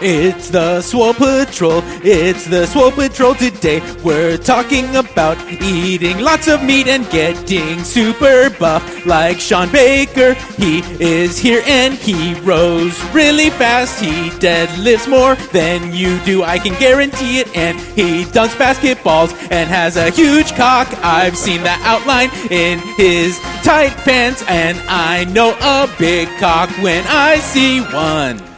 It's the Swole Patrol. It's the Swole Patrol today. We're talking about eating lots of meat and getting super buff like Shawn Baker. He is here and he rows really fast. He deadlifts more than you do, I can guarantee it. And he dunks basketballs and has a huge cock. I've seen that outline in his tight pants, and I know a big cock when I see one.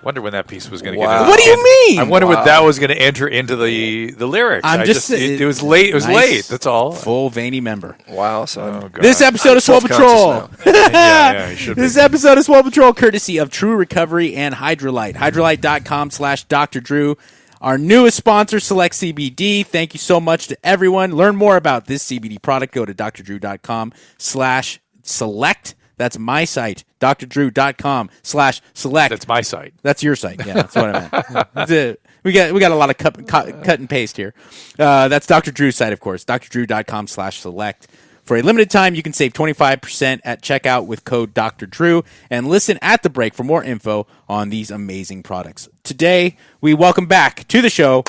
Wonder when that piece was going to Wow. get. What do you mean? I wonder what that was going to enter into the lyrics. It was late. It was nice, late. That's all. Full veiny member. Wow, son. Oh, God. This episode of Swole Patrol. yeah, you should be. This episode of Swole Patrol, courtesy of True Recovery and Hydrolyte. Hydrolyte.com/Dr. Drew. Our newest sponsor, Select CBD. Thank you so much to everyone. Learn more about this CBD product. Go to drdrew.com/select. That's my site, drdrew.com/select. That's my site. That's your site. Yeah, that's what I meant. We got a lot of cut and paste here. That's Dr. Drew's site, of course, drdrew.com/select. For a limited time, you can save 25% at checkout with code Dr. Drew, and listen at the break for more info on these amazing products. Today, we welcome back to the show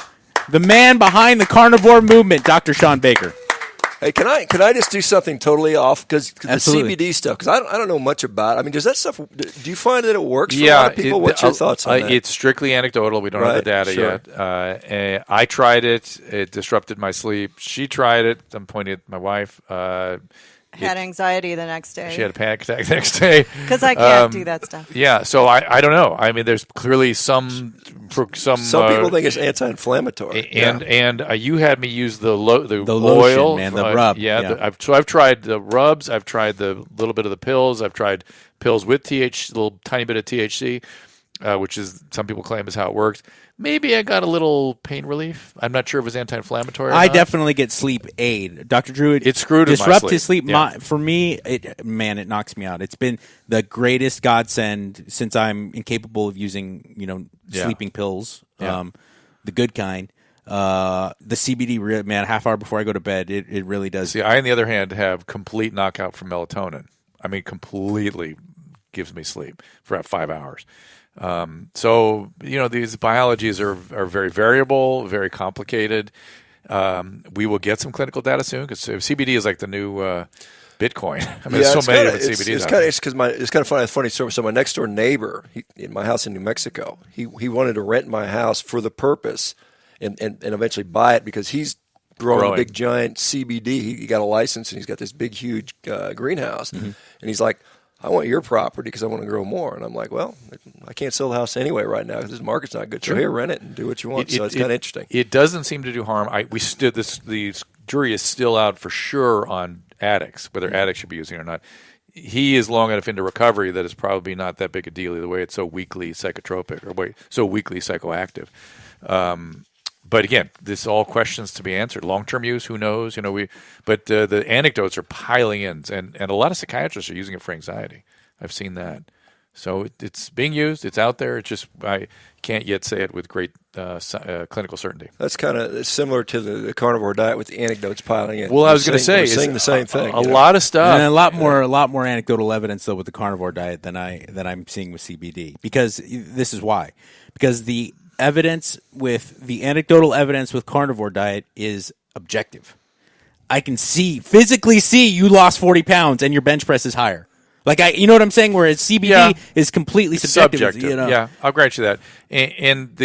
the man behind the carnivore movement, Dr. Shawn Baker. Hey, can I just do something totally off? Because the Absolutely. CBD stuff, because I don't know much about it. I mean, does that stuff, do you find that it works for a Yeah, lot of people? What's your thoughts on that? It's strictly anecdotal. We don't have the data sure. yet. I tried it. It disrupted my sleep. She tried it. I'm pointing at my wife. Had anxiety the next day. She had a panic attack the next day. Because I can't do that stuff. Yeah, so I don't know. I mean, there's clearly some people think it's anti-inflammatory. And you had me use the lotion, oil, man, the rub. I've tried the rubs. I've tried the little bit of the pills. I've tried pills with a little tiny bit of THC, which is some people claim is how it works. Maybe I got a little pain relief. I'm not sure if it was anti-inflammatory or I not. definitely get sleep aid. Dr. Drew, it screwed with my disrupt sleep. his sleep. Yeah. For me, it knocks me out. It's been the greatest godsend since I'm incapable of using, sleeping pills, the good kind. The CBD, man, half hour before I go to bed, it really does. See, I, on the other hand, have complete knockout from melatonin. I mean, completely gives me sleep for about 5 hours. So, these biologies are very variable, very complicated. We will get some clinical data soon because CBD is like the new Bitcoin. I mean, there's so many different CBDs. It's kind of funny story. So my next door neighbor, in my house in New Mexico, he wanted to rent my house for the purpose and eventually buy it because he's growing a big giant CBD. He got a license and he's got this big, huge greenhouse. Mm-hmm. And he's like, I want your property because I want to grow more. And I'm like, well, I can't sell the house anyway right now because this market's not good. So here, rent it and do what you want. So it's kind of interesting. It doesn't seem to do harm. The jury is still out for sure on addicts, whether addicts should be using it or not. He is long enough into recovery that it's probably not that big a deal either way. It's so weakly psychotropic so weakly psychoactive. But again, this is all questions to be answered. Long-term use, who knows? But the anecdotes are piling in, and a lot of psychiatrists are using it for anxiety. I've seen that. So it's being used. It's out there. It's just I can't yet say it with great clinical certainty. That's kind of similar to the carnivore diet with the anecdotes piling in. Well, I was going to say, we're saying the same thing. A lot of stuff, and a lot more anecdotal evidence though with the carnivore diet than I'm seeing with CBD. Because this is why. Because the anecdotal evidence with carnivore diet is objective. I can physically see you lost 40 pounds and your bench press is higher. You know what I'm saying? Whereas CBD is completely subjective. Yeah, I'll grant you that. And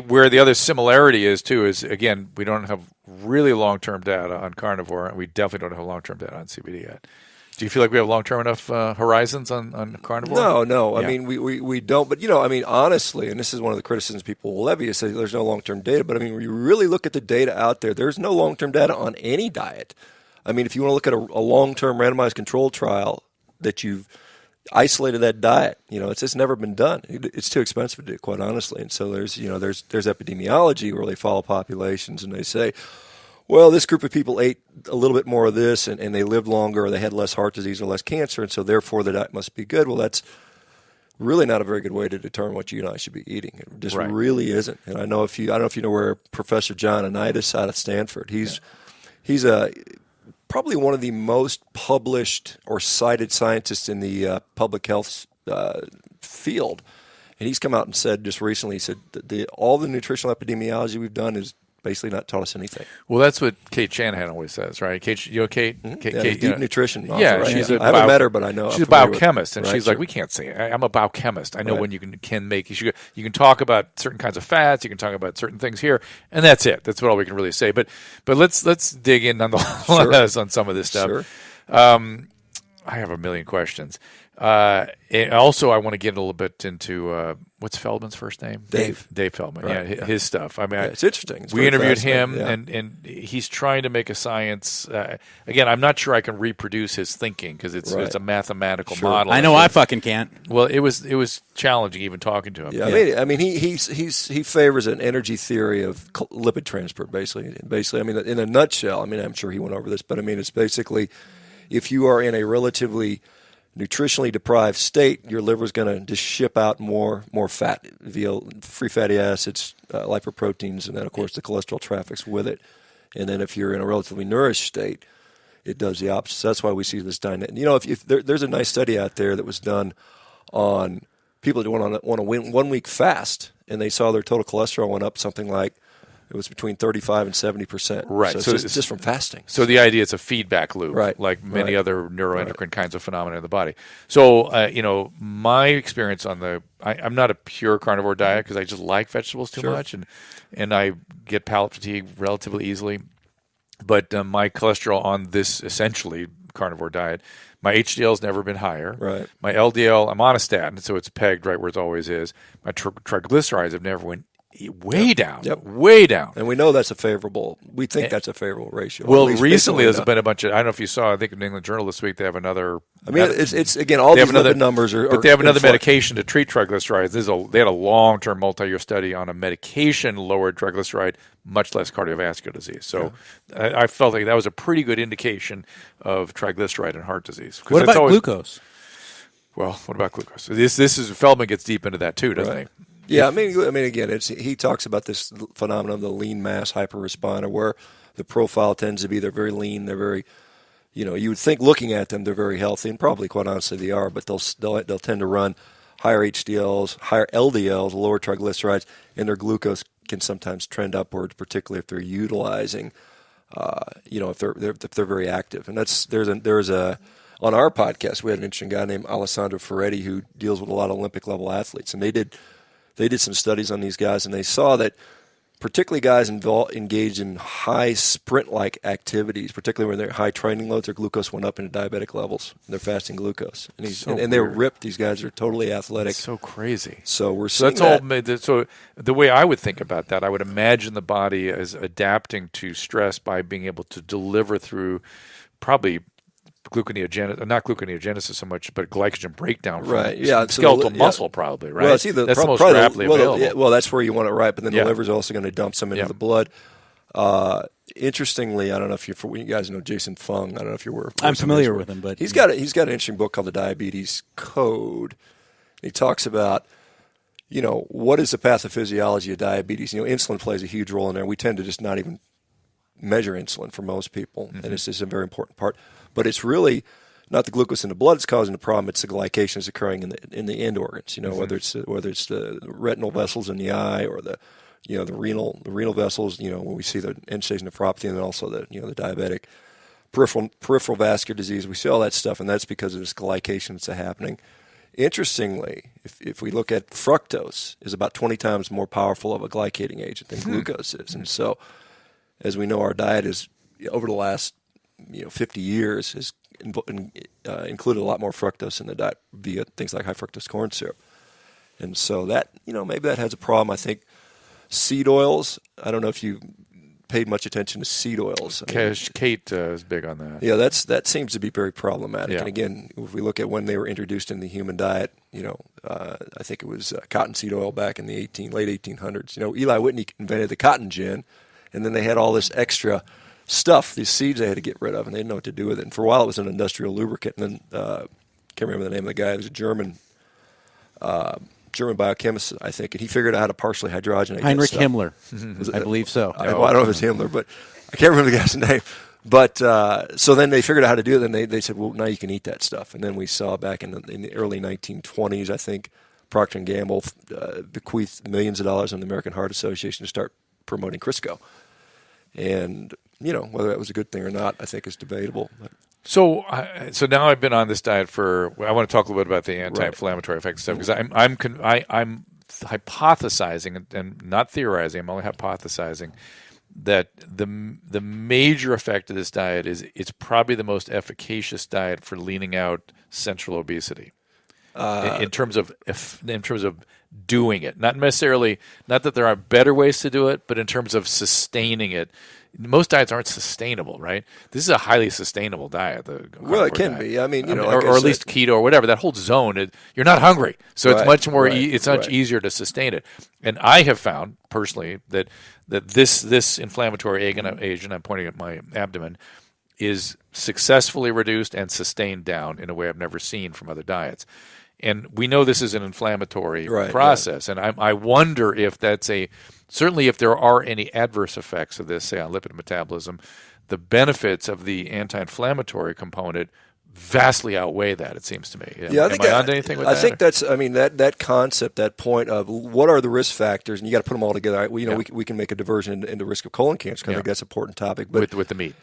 where the other similarity is too is, again, we don't have really long-term data on carnivore, and we definitely don't have long-term data on CBD yet. Do you feel like we have long-term enough horizons on carnivore? No. Yeah. I mean, we don't. But, honestly, and this is one of the criticisms people will levy, is say there's no long-term data. But, I mean, when you really look at the data out there, there's no long-term data on any diet. I mean, if you want to look at a long-term randomized control trial that you've isolated that diet, it's just never been done. It's too expensive to do, quite honestly. And so there's epidemiology where they follow populations and they say, well, this group of people ate a little bit more of this and they lived longer or they had less heart disease or less cancer, and so therefore the diet must be good. Well, that's really not a very good way to determine what you and I should be eating. It just really isn't. And I don't know if you know where Professor John Anitis out of Stanford. He's probably one of the most published or cited scientists in the public health field. And he's come out and said just recently, he said that all the nutritional epidemiology we've done is basically not taught us anything. Well, that's what Kate Shanahan always says, right? Kate, Kate, Kate, deep nutrition author, yeah, right? she's I haven't met her, but I know she's a biochemist, and right, she's like, we can't say I'm a biochemist. I know when you can make you can talk about certain kinds of fats, you can talk about certain things here, and that's it. That's what all we can really say. But let's dig in nonetheless on some of this stuff. Sure. I have a million questions. And also, I want to get a little bit into what's Feldman's first name? Dave Feldman. Right, yeah, his stuff. I mean, it's interesting. We interviewed him, and he's trying to make a science. Again, I'm not sure I can reproduce his thinking because it's a mathematical model. I know I fucking can't. Well, it was challenging even talking to him. Yeah, I mean, he favors an energy theory of lipid transport. Basically, I mean, in a nutshell. I mean, I'm sure he went over this, but I mean, it's basically if you are in a relatively nutritionally deprived state, your liver is going to just ship out more fat via free fatty acids, lipoproteins, and then, of course, the cholesterol traffics with it. And then if you're in a relatively nourished state, it does the opposite. So that's why we see this dynamic. You know, if there's a nice study out there that was done on people that want to 1 week fast, and they saw their total cholesterol went up something like, it was between 35 and 70%. Right. So it's just from fasting. So the idea is a feedback loop, right, like many other neuroendocrine kinds of phenomena in the body. So, my experience on I'm not a pure carnivore diet because I just like vegetables too much, and I get palate fatigue relatively easily. But my cholesterol on this essentially carnivore diet, my HDL's never been higher. Right. My LDL, I'm on a statin, so it's pegged right where it always is. My triglycerides have never went way down, way down. And we know that's a favorable, we think that's a favorable ratio. Well, recently there's been a bunch of, I don't know if you saw, I think in the England Journal this week, they have another. I mean, it's again, all these lipid numbers are. But they have another medication to treat triglycerides. They had a long-term multi-year study on a medication lowered triglyceride, much less cardiovascular disease. So I felt like that was a pretty good indication of triglyceride and heart disease. What about glucose? Well, what about glucose? This is Feldman gets deep into that too, doesn't he? Yeah, I mean, again, he talks about this phenomenon of the lean mass hyperresponder, where the profile tends to be they're very lean, they're very, you would think looking at them they're very healthy, and probably quite honestly they are, but they'll tend to run higher HDLs, higher LDLs, lower triglycerides, and their glucose can sometimes trend upwards, particularly if they're utilizing, if they're very active, and there's a. On our podcast, we had an interesting guy named Alessandro Ferretti who deals with a lot of Olympic level athletes, and they did some studies on these guys, and they saw that particularly guys engaged in high sprint-like activities, particularly when they're high training loads, their glucose went up into diabetic levels. They're fasting glucose. And they're ripped. These guys are totally athletic. It's so crazy. So we're seeing So the way I would think about that, I would imagine the body is adapting to stress by being able to deliver through probably not gluconeogenesis so much, but glycogen breakdown from skeletal muscle probably, right? Well, that's the most rapidly available. Well, that's where you want it, right? But then the liver's also going to dump some into the blood. Interestingly, I don't know if you guys know Jason Fung. I don't know if you're. I'm familiar with him, but he's got an interesting book called The Diabetes Code. He talks about what is the pathophysiology of diabetes. Insulin plays a huge role in there. We tend to just not even measure insulin for most people, and it's a very important part. But it's really not the glucose in the blood that's causing the problem; it's the glycation that's occurring in the end organs. Whether it's the retinal vessels in the eye or the renal vessels. When we see the end stage nephropathy, and then also the diabetic peripheral vascular disease, we see all that stuff, and that's because of this glycation that's happening. Interestingly, if we look at fructose, is about 20 times more powerful of a glycating agent than glucose is, and so as we know, our diet is over the last 50 years has included a lot more fructose in the diet via things like high fructose corn syrup. And so that, maybe that has a problem. I think seed oils, I don't know if you paid much attention to seed oils. Kate is big on that. Yeah, that seems to be very problematic. Yeah. And again, if we look at when they were introduced in the human diet, I think it was cottonseed oil back in the late 1800s. Eli Whitney invented the cotton gin, and then they had all this extra stuff, these seeds they had to get rid of, and they didn't know what to do with it. And for a while, it was an industrial lubricant. And then can't remember the name of the guy. It was a German biochemist, I think, and he figured out how to partially hydrogenate. Heinrich Himmler, I believe so. I don't know if it was Himmler, but I can't remember the guy's name. But so then they figured out how to do it. And they said, well, now you can eat that stuff. And then we saw back in the early 1920s, I think, Procter & Gamble bequeathed millions of dollars on the American Heart Association to start promoting Crisco. And, whether that was a good thing or not, I think is debatable. So now I've been on this diet I want to talk a little bit about the anti-inflammatory effects stuff, because I'm hypothesizing and not theorizing. I'm only hypothesizing that the major effect of this diet is it's probably the most efficacious diet for leaning out central obesity. In terms of doing it, not that there are better ways to do it, but in terms of sustaining it. Most diets aren't sustainable, right? This is a highly sustainable diet. Well, it can be. I mean, or at least keto or whatever. That whole zone, you're not hungry, so it's much more. It's much easier to sustain it. And I have found personally that this inflammatory agent, I'm pointing at my abdomen, is successfully reduced and sustained down in a way I've never seen from other diets. And we know this is an inflammatory process, and I wonder if that's certainly if there are any adverse effects of this, say on lipid metabolism, the benefits of the anti-inflammatory component vastly outweigh that, it seems to me. I think I think that's, that concept, that point of what are the risk factors, and you got to put them all together. We can make a diversion into risk of colon cancer, because I think that's an important topic. But with the meat.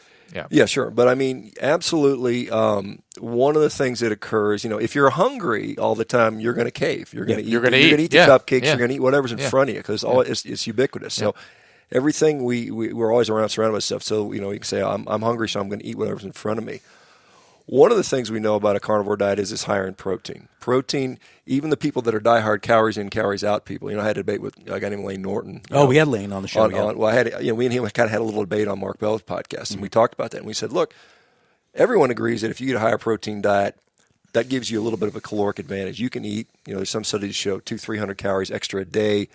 Yeah, sure. But absolutely, one of the things that occurs, if you're hungry all the time, you're going to cave. You're going to eat. You're going to eat the cupcakes. You're going to eat whatever's in front of you, because it's ubiquitous. So everything we're always surrounded by stuff. So you can say I'm hungry, so I'm going to eat whatever's in front of me. One of the things we know about a carnivore diet is it's higher in protein. Protein, even the people that are diehard calories in, calories out people. I had a debate with a guy named Lane Norton. We had Lane on the show. I had, we and him kind of had a little debate on Mark Bell's podcast, and we talked about that. And we said, look, everyone agrees that if you eat a higher protein diet, that gives you a little bit of a caloric advantage. You can eat, there's some studies show 200-300 calories extra a day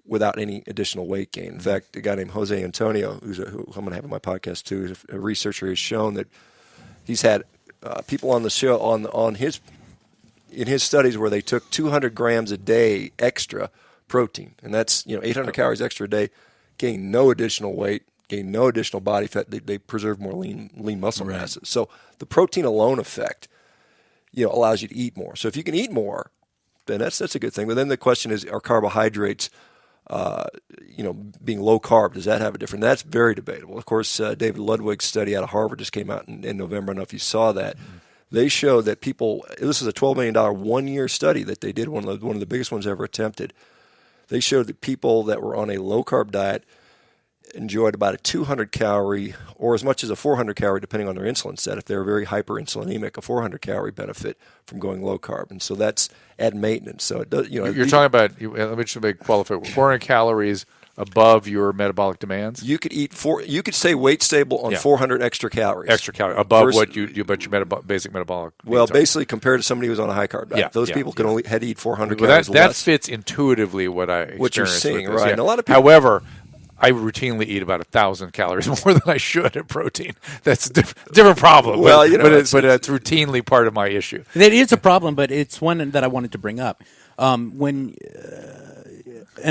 without any additional weight gain. In fact, a guy named Jose Antonio, who I'm going to have on my podcast too, is a researcher, has shown that he's had people on the show in his studies where they took 200 grams a day extra protein, and that's 800 calories extra a day, gained no additional weight, gained no additional body fat. They preserve more lean muscle masses. So the protein alone effect, allows you to eat more. So if you can eat more, then that's a good thing. But then the question is, are carbohydrates being low carb, does that have a difference? That's very debatable. Of course, David Ludwig's study out of Harvard just came out in November. I don't know if you saw that. Mm-hmm. They showed that people, this is a $12 million 1-year study that they did, one of the biggest ones ever attempted. They showed that people that were on a low carb diet enjoyed about a 200 calorie or as much as a 400 calorie, depending on their insulin set. If they're very hyperinsulinemic, a 400 calorie benefit from going low carb. And so that's at maintenance. So it does, you're talking about, let me just qualify, 400 calories above your metabolic demands. You could eat you could stay weight stable on 400 extra calories. Extra calories above what your basic metabolic. Well, basically compared to somebody who's on a high carb diet, those people can only had to eat 400 calories that less. Fits intuitively what you're seeing, right? Yeah. And a lot of people, however, I routinely eat about 1,000 calories more than I should in protein. That's a different problem. Well, but it's routinely part of my issue. It is a problem, but it's one that I wanted to bring up. And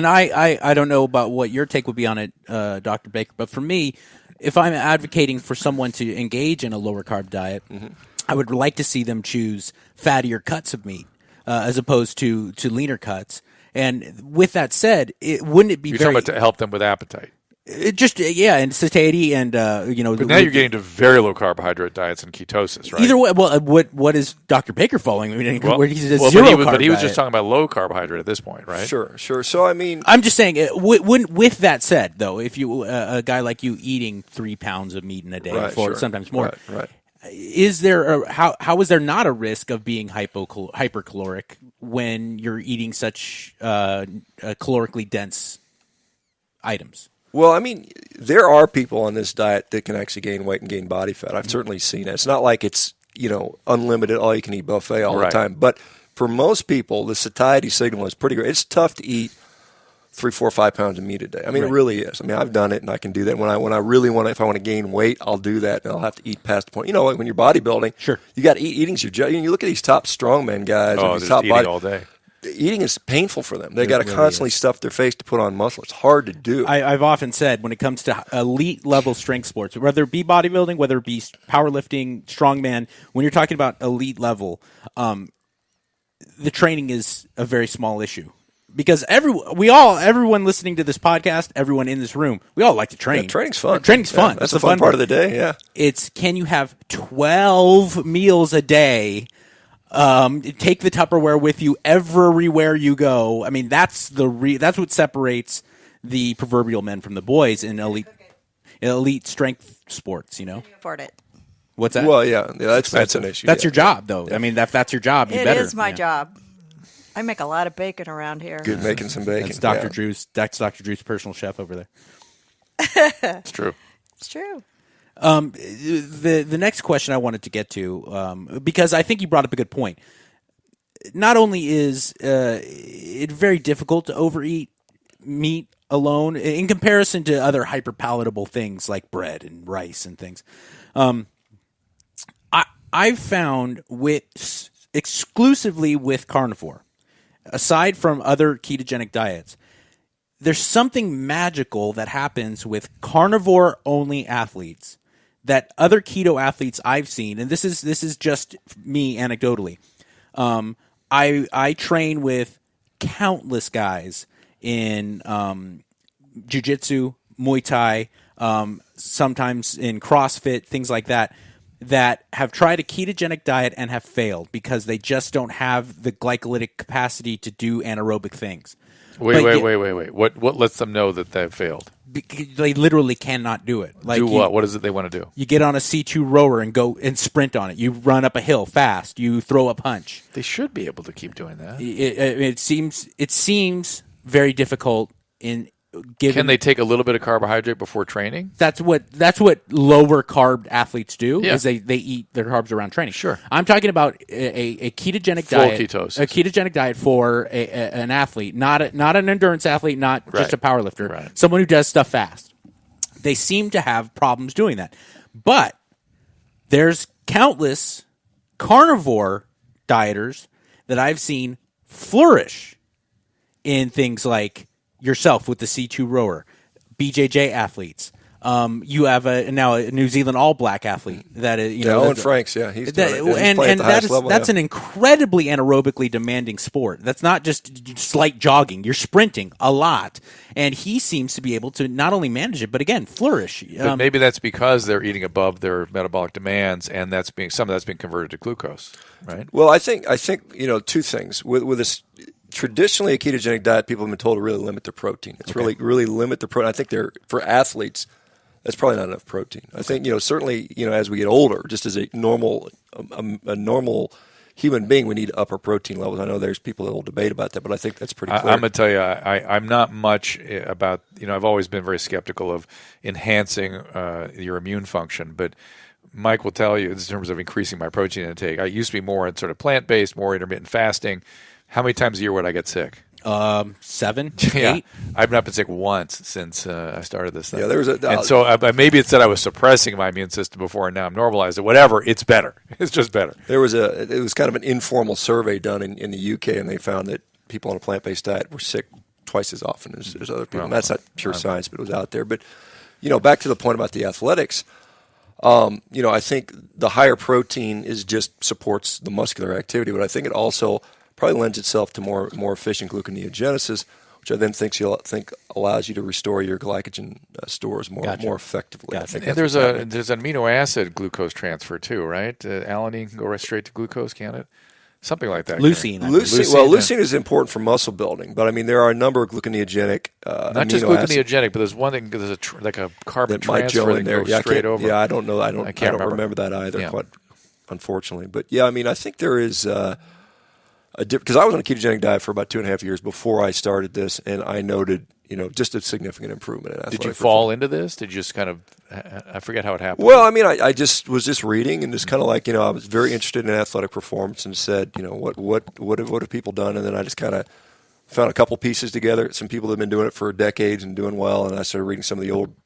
I don't know about what your take would be on it, Dr. Baker, but for me, if I'm advocating for someone to engage in a lower carb diet, I would like to see them choose fattier cuts of meat as opposed to leaner cuts. And with that said, wouldn't it be You're talking about to help them with appetite? And satiety and But now you're getting to very low carbohydrate diets and ketosis, right? Either way, well, what is Dr. Baker following? Where he says but he was just talking about low carbohydrate at this point, right? Sure. So I'm just saying. With that said, though, if you a guy like you eating 3 pounds of meat in a day, sometimes more, right. Is there how is there not a risk of being hypercaloric when you're eating such calorically dense items? Well, there are people on this diet that can actually gain weight and gain body fat. I've certainly seen it. It's not like it's, unlimited, all-you-can-eat buffet all the time. But for most people, the satiety signal is pretty great. It's tough to eat 3, 4, 5 pounds of meat a day. It really is. I've done it, and I can do that. When I really want to, if I want to gain weight, I'll do that, and I'll have to eat past the point. Like when you're bodybuilding, sure, you got to eat. Eating's your job. You look at these top strongman guys. Oh, these top eating all day. Eating is painful for them. They got to constantly stuff their face to put on muscle. It's hard to do. I've often said when it comes to elite level strength sports, whether it be bodybuilding, whether it be powerlifting, strongman, when you're talking about elite level, the training is a very small issue. Because everyone listening to this podcast, everyone in this room, we all like to train. Yeah, training's fun. Training's fun. That's a fun part of the day, yeah. It's, can you have 12 meals a day, take the Tupperware with you everywhere you go? I mean, that's what separates the proverbial men from the boys in elite strength sports, Afford it. What's that? Well, yeah, that's an issue. That's your job, though. Yeah. I mean, if that's your job, you better. It is my job. I make a lot of bacon around here. Good, making some bacon. That's Dr. Drew's. That's Dr. Drew's personal chef over there. It's true. It's true. The next question I wanted to get to, because I think you brought up a good point. Not only is it very difficult to overeat meat alone in comparison to other hyperpalatable things like bread and rice and things. I've found exclusively with carnivore, aside from other ketogenic diets, there's something magical that happens with carnivore-only athletes that other keto athletes I've seen, and this is just me anecdotally. I train with countless guys in jiu-jitsu, Muay Thai, sometimes in CrossFit, things like that have tried a ketogenic diet and have failed because they just don't have the glycolytic capacity to do anaerobic things. Wait. What lets them know that they've failed? They literally cannot do it. Do what? What is it they want to do? You get on a C2 rower and go and sprint on it. You run up a hill fast. You throw a punch. They should be able to keep doing that. It seems very difficult in given. Can they take a little bit of carbohydrate before training? That's what lower carb athletes do. Yeah. Is they eat their carbs around training. Sure. I'm talking about a ketogenic Full diet. ketosis. A ketogenic diet for an athlete, not an endurance athlete, not just a power lifter. Right. Someone who does stuff fast. They seem to have problems doing that. But there's countless carnivore dieters that I've seen flourish in things like yourself with the C2 rower, BJJ athletes. You have now a New Zealand All Black athlete that Owen Franks, he's doing it. He's that's an incredibly anaerobically demanding sport. That's not just slight jogging; you're sprinting a lot, and he seems to be able to not only manage it but again flourish. But maybe that's because they're eating above their metabolic demands, and some of that's being converted to glucose, right? Well, I think two things with this. Traditionally, a ketogenic diet, people have been told to really limit their protein. It's really limit the protein. I think for athletes, that's probably not enough protein. I think certainly as we get older, just as a normal human being, we need upper protein levels. I know there's people that will debate about that, but I think that's pretty clear. I'm going to tell you, I'm not much about I've always been very skeptical of enhancing your immune function, but Mike will tell you in terms of increasing my protein intake. I used to be more in sort of plant-based, more intermittent fasting. How many times a year would I get sick? 7, 8. I've not been sick once since I started this thing. Yeah, there was and so maybe it's that I was suppressing my immune system before, and now I'm normalized it. Whatever, it's better. It's just better. It was kind of an informal survey done in the UK, and they found that people on a plant-based diet were sick twice as often as other people. And that's not pure science, but it was out there. But back to the point about the athletics. I think the higher protein just supports the muscular activity, but I think it also probably lends itself to more efficient gluconeogenesis, which I then think allows you to restore your glycogen stores more effectively. Gotcha. I think and there's an amino acid glucose transfer too, right? Alanine can go right straight to glucose, can it? Something like that. Leucine. Leucine is important for muscle building, but I mean there are a number of gluconeogenic not just gluconeogenic, but there's one thing. There's like a carbon transfer that goes straight over. Yeah, I don't know. I don't remember that either. Yeah. Quite unfortunately, but yeah, I mean I think there is. Because I was on a ketogenic diet for about 2.5 years before I started this, and I noted, just a significant improvement in athletic Did you fall into this? Did you just kind of, I forget how it happened. Well, I mean, I was reading and just kind of like, I was very interested in athletic performance and said, what have people done? And then I just kind of found a couple pieces together. Some people that have been doing it for decades and doing well, and I started reading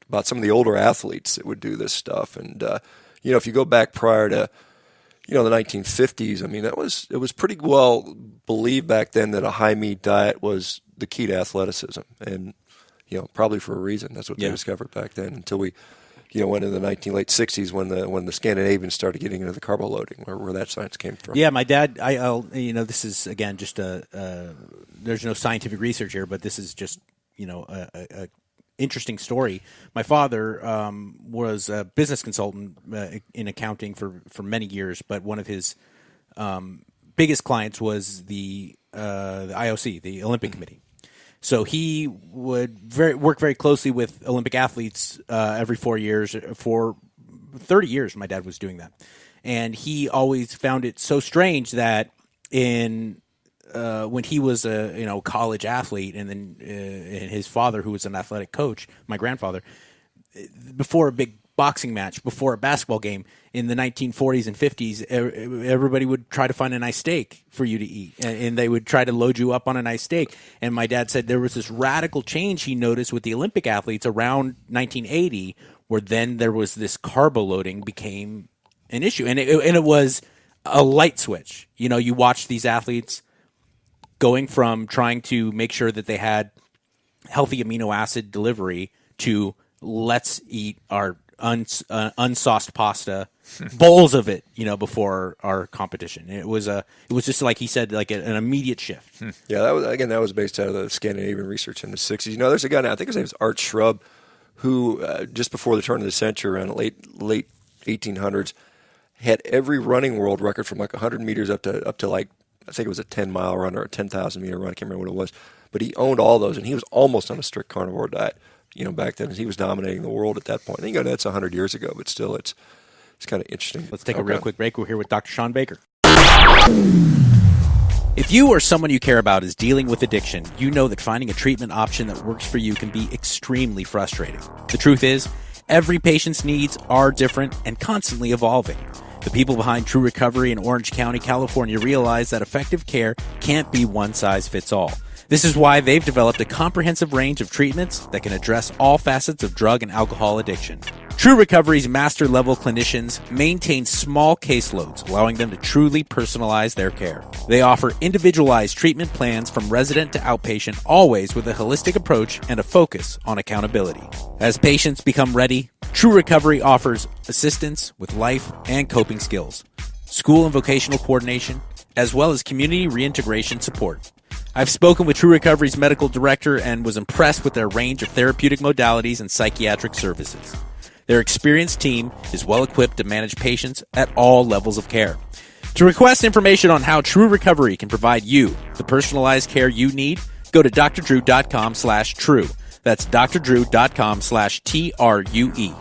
about some of the older athletes that would do this stuff. And if you go back prior to the 1950s, I mean, it was pretty well believed back then that a high meat diet was the key to athleticism, and probably for a reason. That's what they discovered back then. Until we, when in the late 60s when the Scandinavians started getting into the carbo loading, where that science came from. Yeah, my dad. This is again just there's no scientific research here, but this is just a interesting story. My father was a business consultant in accounting for many years, but one of his biggest clients was the IOC, the Olympic Committee. So he would work very closely with Olympic athletes every 4 years. For 30 years, my dad was doing that. And he always found it so strange that when he was a college athlete, and then and his father, who was an athletic coach, my grandfather, before a big boxing match, before a basketball game in the 1940s and 50s, everybody would try to find a nice steak for you to eat, and they would try to load you up on a nice steak. And my dad said there was this radical change he noticed with the Olympic athletes around 1980, where then there was this carbo loading became an issue, and it was a light switch. You watch these athletes going from trying to make sure that they had healthy amino acid delivery to let's eat our unsauced pasta, bowls of it, before our competition. It was just like he said, like an immediate shift. Yeah, that was based out of the Scandinavian research in the 60s. There's a guy now, I think his name is Art Shrub, who just before the turn of the century, around the late 1800s, had every running world record from like 100 meters up to like, I think it was a 10-mile run or a 10,000-meter run. I can't remember what it was, but he owned all those, and he was almost on a strict carnivore diet. Back then, he was dominating the world at that point. I think that's 100 years ago, but still, it's kind of interesting. Let's take a real quick break. We're here with Dr. Shawn Baker. If you or someone you care about is dealing with addiction, you know that finding a treatment option that works for you can be extremely frustrating. The truth is, every patient's needs are different and constantly evolving. The people behind True Recovery in Orange County, California realize that effective care can't be one size fits all. This is why they've developed a comprehensive range of treatments that can address all facets of drug and alcohol addiction. True Recovery's master-level clinicians maintain small caseloads, allowing them to truly personalize their care. They offer individualized treatment plans from resident to outpatient, always with a holistic approach and a focus on accountability. As patients become ready, True Recovery offers assistance with life and coping skills, school and vocational coordination, as well as community reintegration support. I've spoken with True Recovery's medical director and was impressed with their range of therapeutic modalities and psychiatric services. Their experienced team is well equipped to manage patients at all levels of care. To request information on how True Recovery can provide you the personalized care you need, go to drdrew.com/true. That's drdrew.com/TRUE.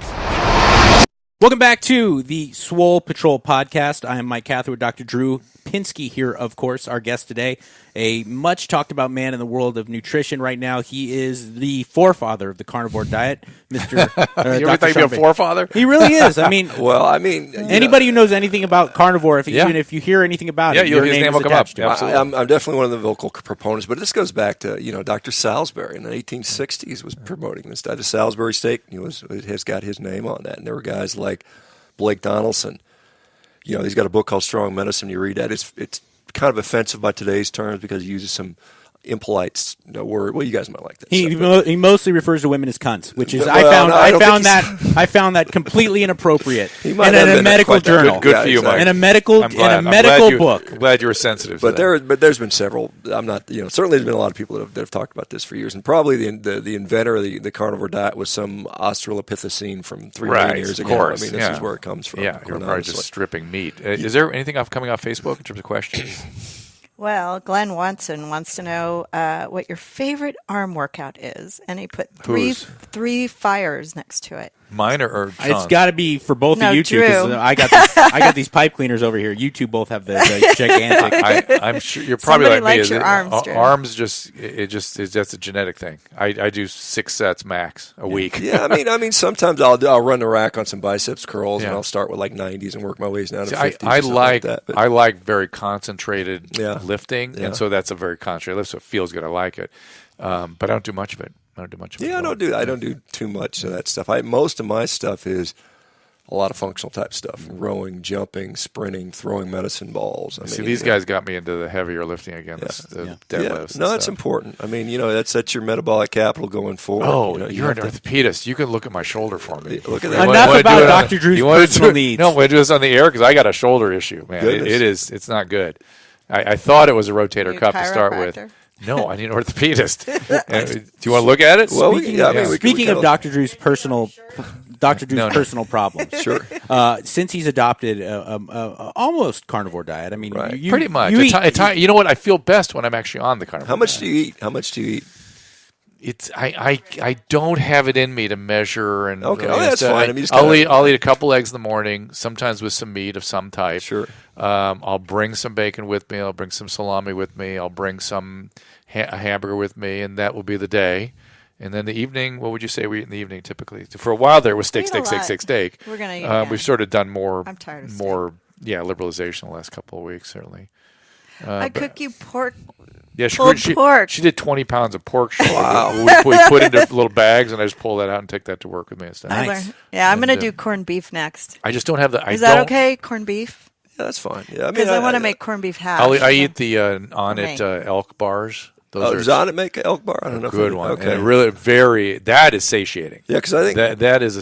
Welcome back to the Swole Patrol podcast. I am Mike Cather with Dr. Drew Pinsky here, of course, our guest today. A much talked about man in the world of nutrition right now. He is the forefather of the carnivore diet, Mr. You ever think he'd be a forefather? He really is. Anybody who knows anything about carnivore, even if you hear anything about it, your name will come up. I'm definitely one of the vocal proponents, but this goes back to Dr. Salisbury in the 1860s was promoting this diet. The Salisbury steak has got his name on that, and there were guys like Blake Donaldson. He's got a book called Strong Medicine. You read that; it's kind of offensive by today's terms because he uses some impolite word. Well, you guys might like that. He mostly refers to women as cunts, which is I found that completely inappropriate. And in a medical journal, good for you, Mike. In a medical book. I'm glad you were sensitive. But there's been several. I'm not. Certainly there's been a lot of people that have talked about this for years, and probably the inventor of the carnivore diet was some Australopithecine from 3 million years ago. Of course, this is where it comes from. Yeah, you're probably just stripping meat. Is there anything coming off Facebook in terms of questions? Well, Glenn Watson wants to know what your favorite arm workout is, and he put three fires next to it. Mine or Shawn's? It's got to be for both of you two. Drew. I got these pipe cleaners over here. You two both have the gigantic. I'm sure you're probably Somebody like me. likes your arms, Drew. Arms that's a genetic thing. I do 6 sets max a week. Yeah, I mean, sometimes I'll run the rack on some biceps curls, and I'll start with like 90s and work my ways down to 50s. I like very concentrated lifting, Yeah. and so that's a very concentrated lift, so it feels good. I like it, but I don't do much of it. Yeah, I don't do too much of that stuff. Most of my stuff is a lot of functional type stuff: rowing, jumping, sprinting, throwing medicine balls. I See, mean, these guys got me into the heavier lifting again. The deadlifts. No, that's important. I mean, that's your metabolic capital going forward. Oh, you're an orthopedist. You can look at my shoulder for me. Look at that. Enough about Dr. Drew's personal needs. No, we do this on the air because I got a shoulder issue, man. It's not good. I thought it was a rotator cuff to start with. No, I need an orthopedist. Do you want to look at it? Well, speaking of Dr. Drew's personal personal problems. Sure. Since he's adopted almost carnivore diet, I mean, pretty much. You know what? I feel best when I'm actually on the carnivore. How much do you eat? I don't have it in me to measure and okay, that's fine. I mean, I'll eat a couple eggs in the morning, sometimes with some meat of some type. Sure. I'll bring some bacon with me. I'll bring some salami with me. I'll bring some a hamburger with me, and that will be the day. And then the evening, what would you say we eat in the evening typically? For a while there was steak. We're gonna eat again. We've sort of done more. I'm tired of liberalization the last couple of weeks certainly. I cook you pork. Yeah, pork. She did 20 pounds of pork. Wow. we put into little bags, and I just pull that out and take that to work with me instead. Nice. Yeah, I'm going to do corned beef next. I just don't have the. Is that okay? Corned beef? Yeah, that's fine. Yeah, because I want to make corned beef hash. I eat the Onnit elk bars. Does Onnit make an elk bar? I don't know. Good one. Okay. And really that is satiating. Yeah, because I think that is a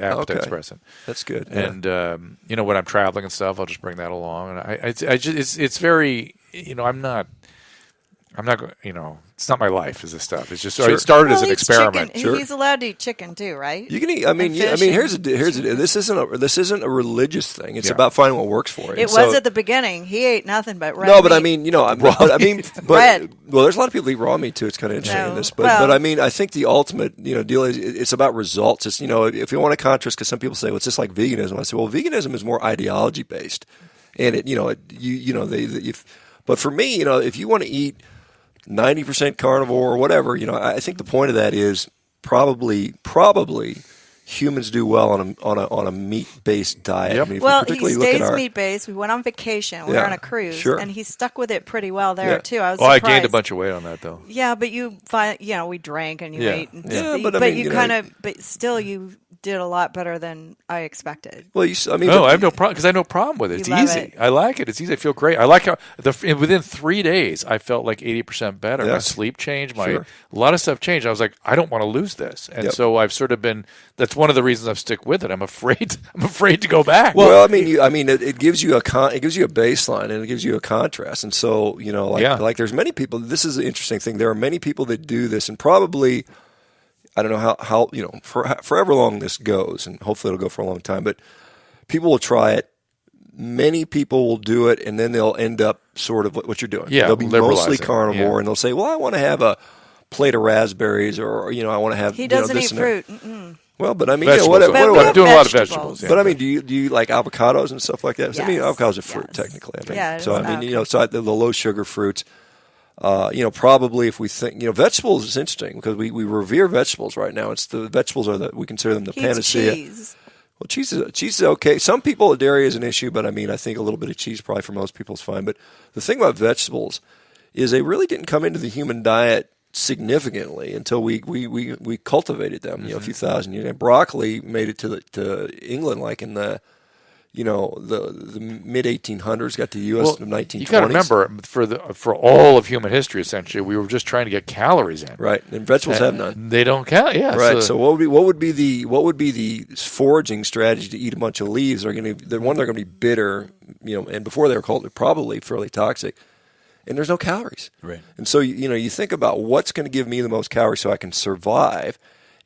appetite suppressant. That's good. Yeah. And when I'm traveling and stuff, I'll just bring that along. And it's very I'm not, it's not my life. Is this stuff? It's just it started as an experiment. Sure. He's allowed to eat chicken too, right? You can eat. This isn't a religious thing. It's about finding what works for you. It was at the beginning. He ate nothing but red. No, but meat. Red. Well, there's a lot of people who eat raw meat too. It's kind of interesting in this, but I mean, I think the ultimate deal is it's about results. It's if you want to contrast, because some people say, well, it's just like veganism. I say, well, veganism is more ideology based, and but for me, if you want to eat 90% carnivore or whatever, I think the point of that is probably humans do well on a meat-based diet. Yep. I mean, he stays meat-based. We went on vacation. We were on a cruise, and he stuck with it pretty well there too. I was surprised. I gained a bunch of weight on that though. Yeah, but you find, we drank and you ate, and but still you did a lot better than I expected. Well, I have no problem because I have no problem with it. It's easy. I like it. It's easy. I feel great. I like how within 3 days I felt like 80% better. My sleep changed. A lot of stuff changed. I was like, I don't want to lose this, and so I've sort of been. That's one of the reasons I've stuck with it. I'm afraid to go back. Well, it gives you a baseline and it gives you a contrast, and so like there's many people. This is an interesting thing. There are many people that do this, and probably. I don't know how for however long this goes, and hopefully it'll go for a long time, but people will try it. Many people will do it, and then they'll end up sort of what you're doing. Yeah, they'll be mostly carnivore, and they'll say, well, I want to have a plate of raspberries, or I want to have He doesn't this eat and fruit. Well, but I mean, I'm doing a lot of vegetables. But I mean, do you like avocados and stuff like that? Yes. I mean, avocados are fruit technically. I mean, Yeah, so I mean, so the low sugar fruits. Probably if we think, vegetables is interesting because we revere vegetables right now. It's the vegetables we consider them the panacea. Cheese. Well, cheese is okay. Some people, dairy is an issue, but I mean, I think a little bit of cheese probably for most people is fine. But the thing about vegetables is they really didn't come into the human diet significantly until we cultivated them, a few thousand years. And broccoli made it to England like in the the mid 1800s, got to the U.S. in the 1920s. You got to remember, for all of human history, essentially, we were just trying to get calories in. Right, and vegetables have none. They don't count. Yeah. Right. So what would be the foraging strategy to eat a bunch of leaves? They're going to be bitter, and before they were called, they're probably fairly toxic. And there's no calories. Right. And so you think about what's going to give me the most calories so I can survive.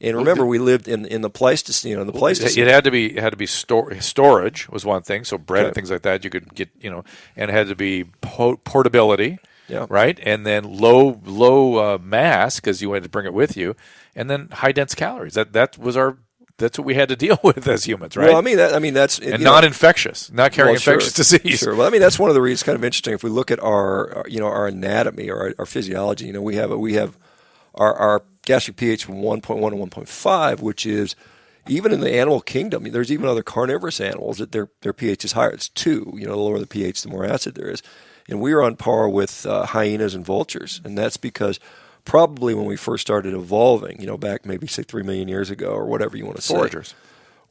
And remember, we lived in the Pleistocene. It had to be storage was one thing. So bread and things like that you could get, and it had to be portability, right? And then low mass because you wanted to bring it with you, and then high dense calories. That's what we had to deal with as humans, right? Well, that's non-infectious, not carrying infectious disease. Sure. Well, that's one of the reasons. Kind of interesting. If we look at our anatomy or our physiology, we have our gastric pH from 1.1 to 1.5, which is even in the animal kingdom. There's even other carnivorous animals that their pH is higher. It's 2. The lower the pH, the more acid there is. And we are on par with hyenas and vultures, and that's because probably when we first started evolving, back maybe say 3 million years ago or whatever you want to say. Foragers.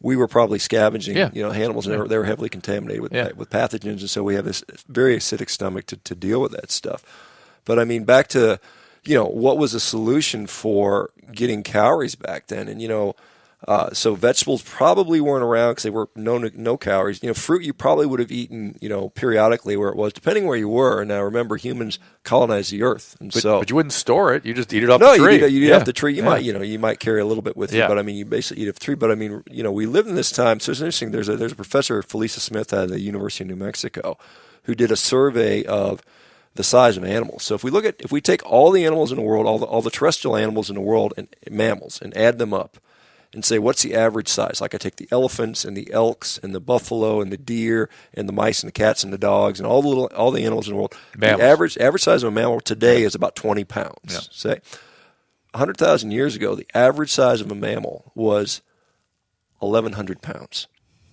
we were probably scavenging, Yeah. animals, and they were heavily contaminated with pathogens, and so we have this very acidic stomach to deal with that stuff. But I mean, back to, what was the solution for getting calories back then? And, so vegetables probably weren't around because they were no calories. Fruit you probably would have eaten, periodically where it was, depending where you were. And now remember, humans colonized the earth, and but you wouldn't store it. You just eat it off the tree. No, you eat it off the tree. You might carry a little bit with you, but I mean, you basically eat it off the tree. But I mean, we live in this time. So it's interesting. There's a professor, Felisa Smith, at the University of New Mexico, who did a survey of the size of animals. So if we take all the animals in the world, all the terrestrial animals in the world, and mammals, and add them up, and say, what's the average size? Like I take the elephants and the elks and the buffalo and the deer and the mice and the cats and the dogs and all the animals in the world. Mammals. The average size of a mammal today is about 20 pounds. Yeah. Say 100,000 years ago, the average size of a mammal was 1,100 pounds.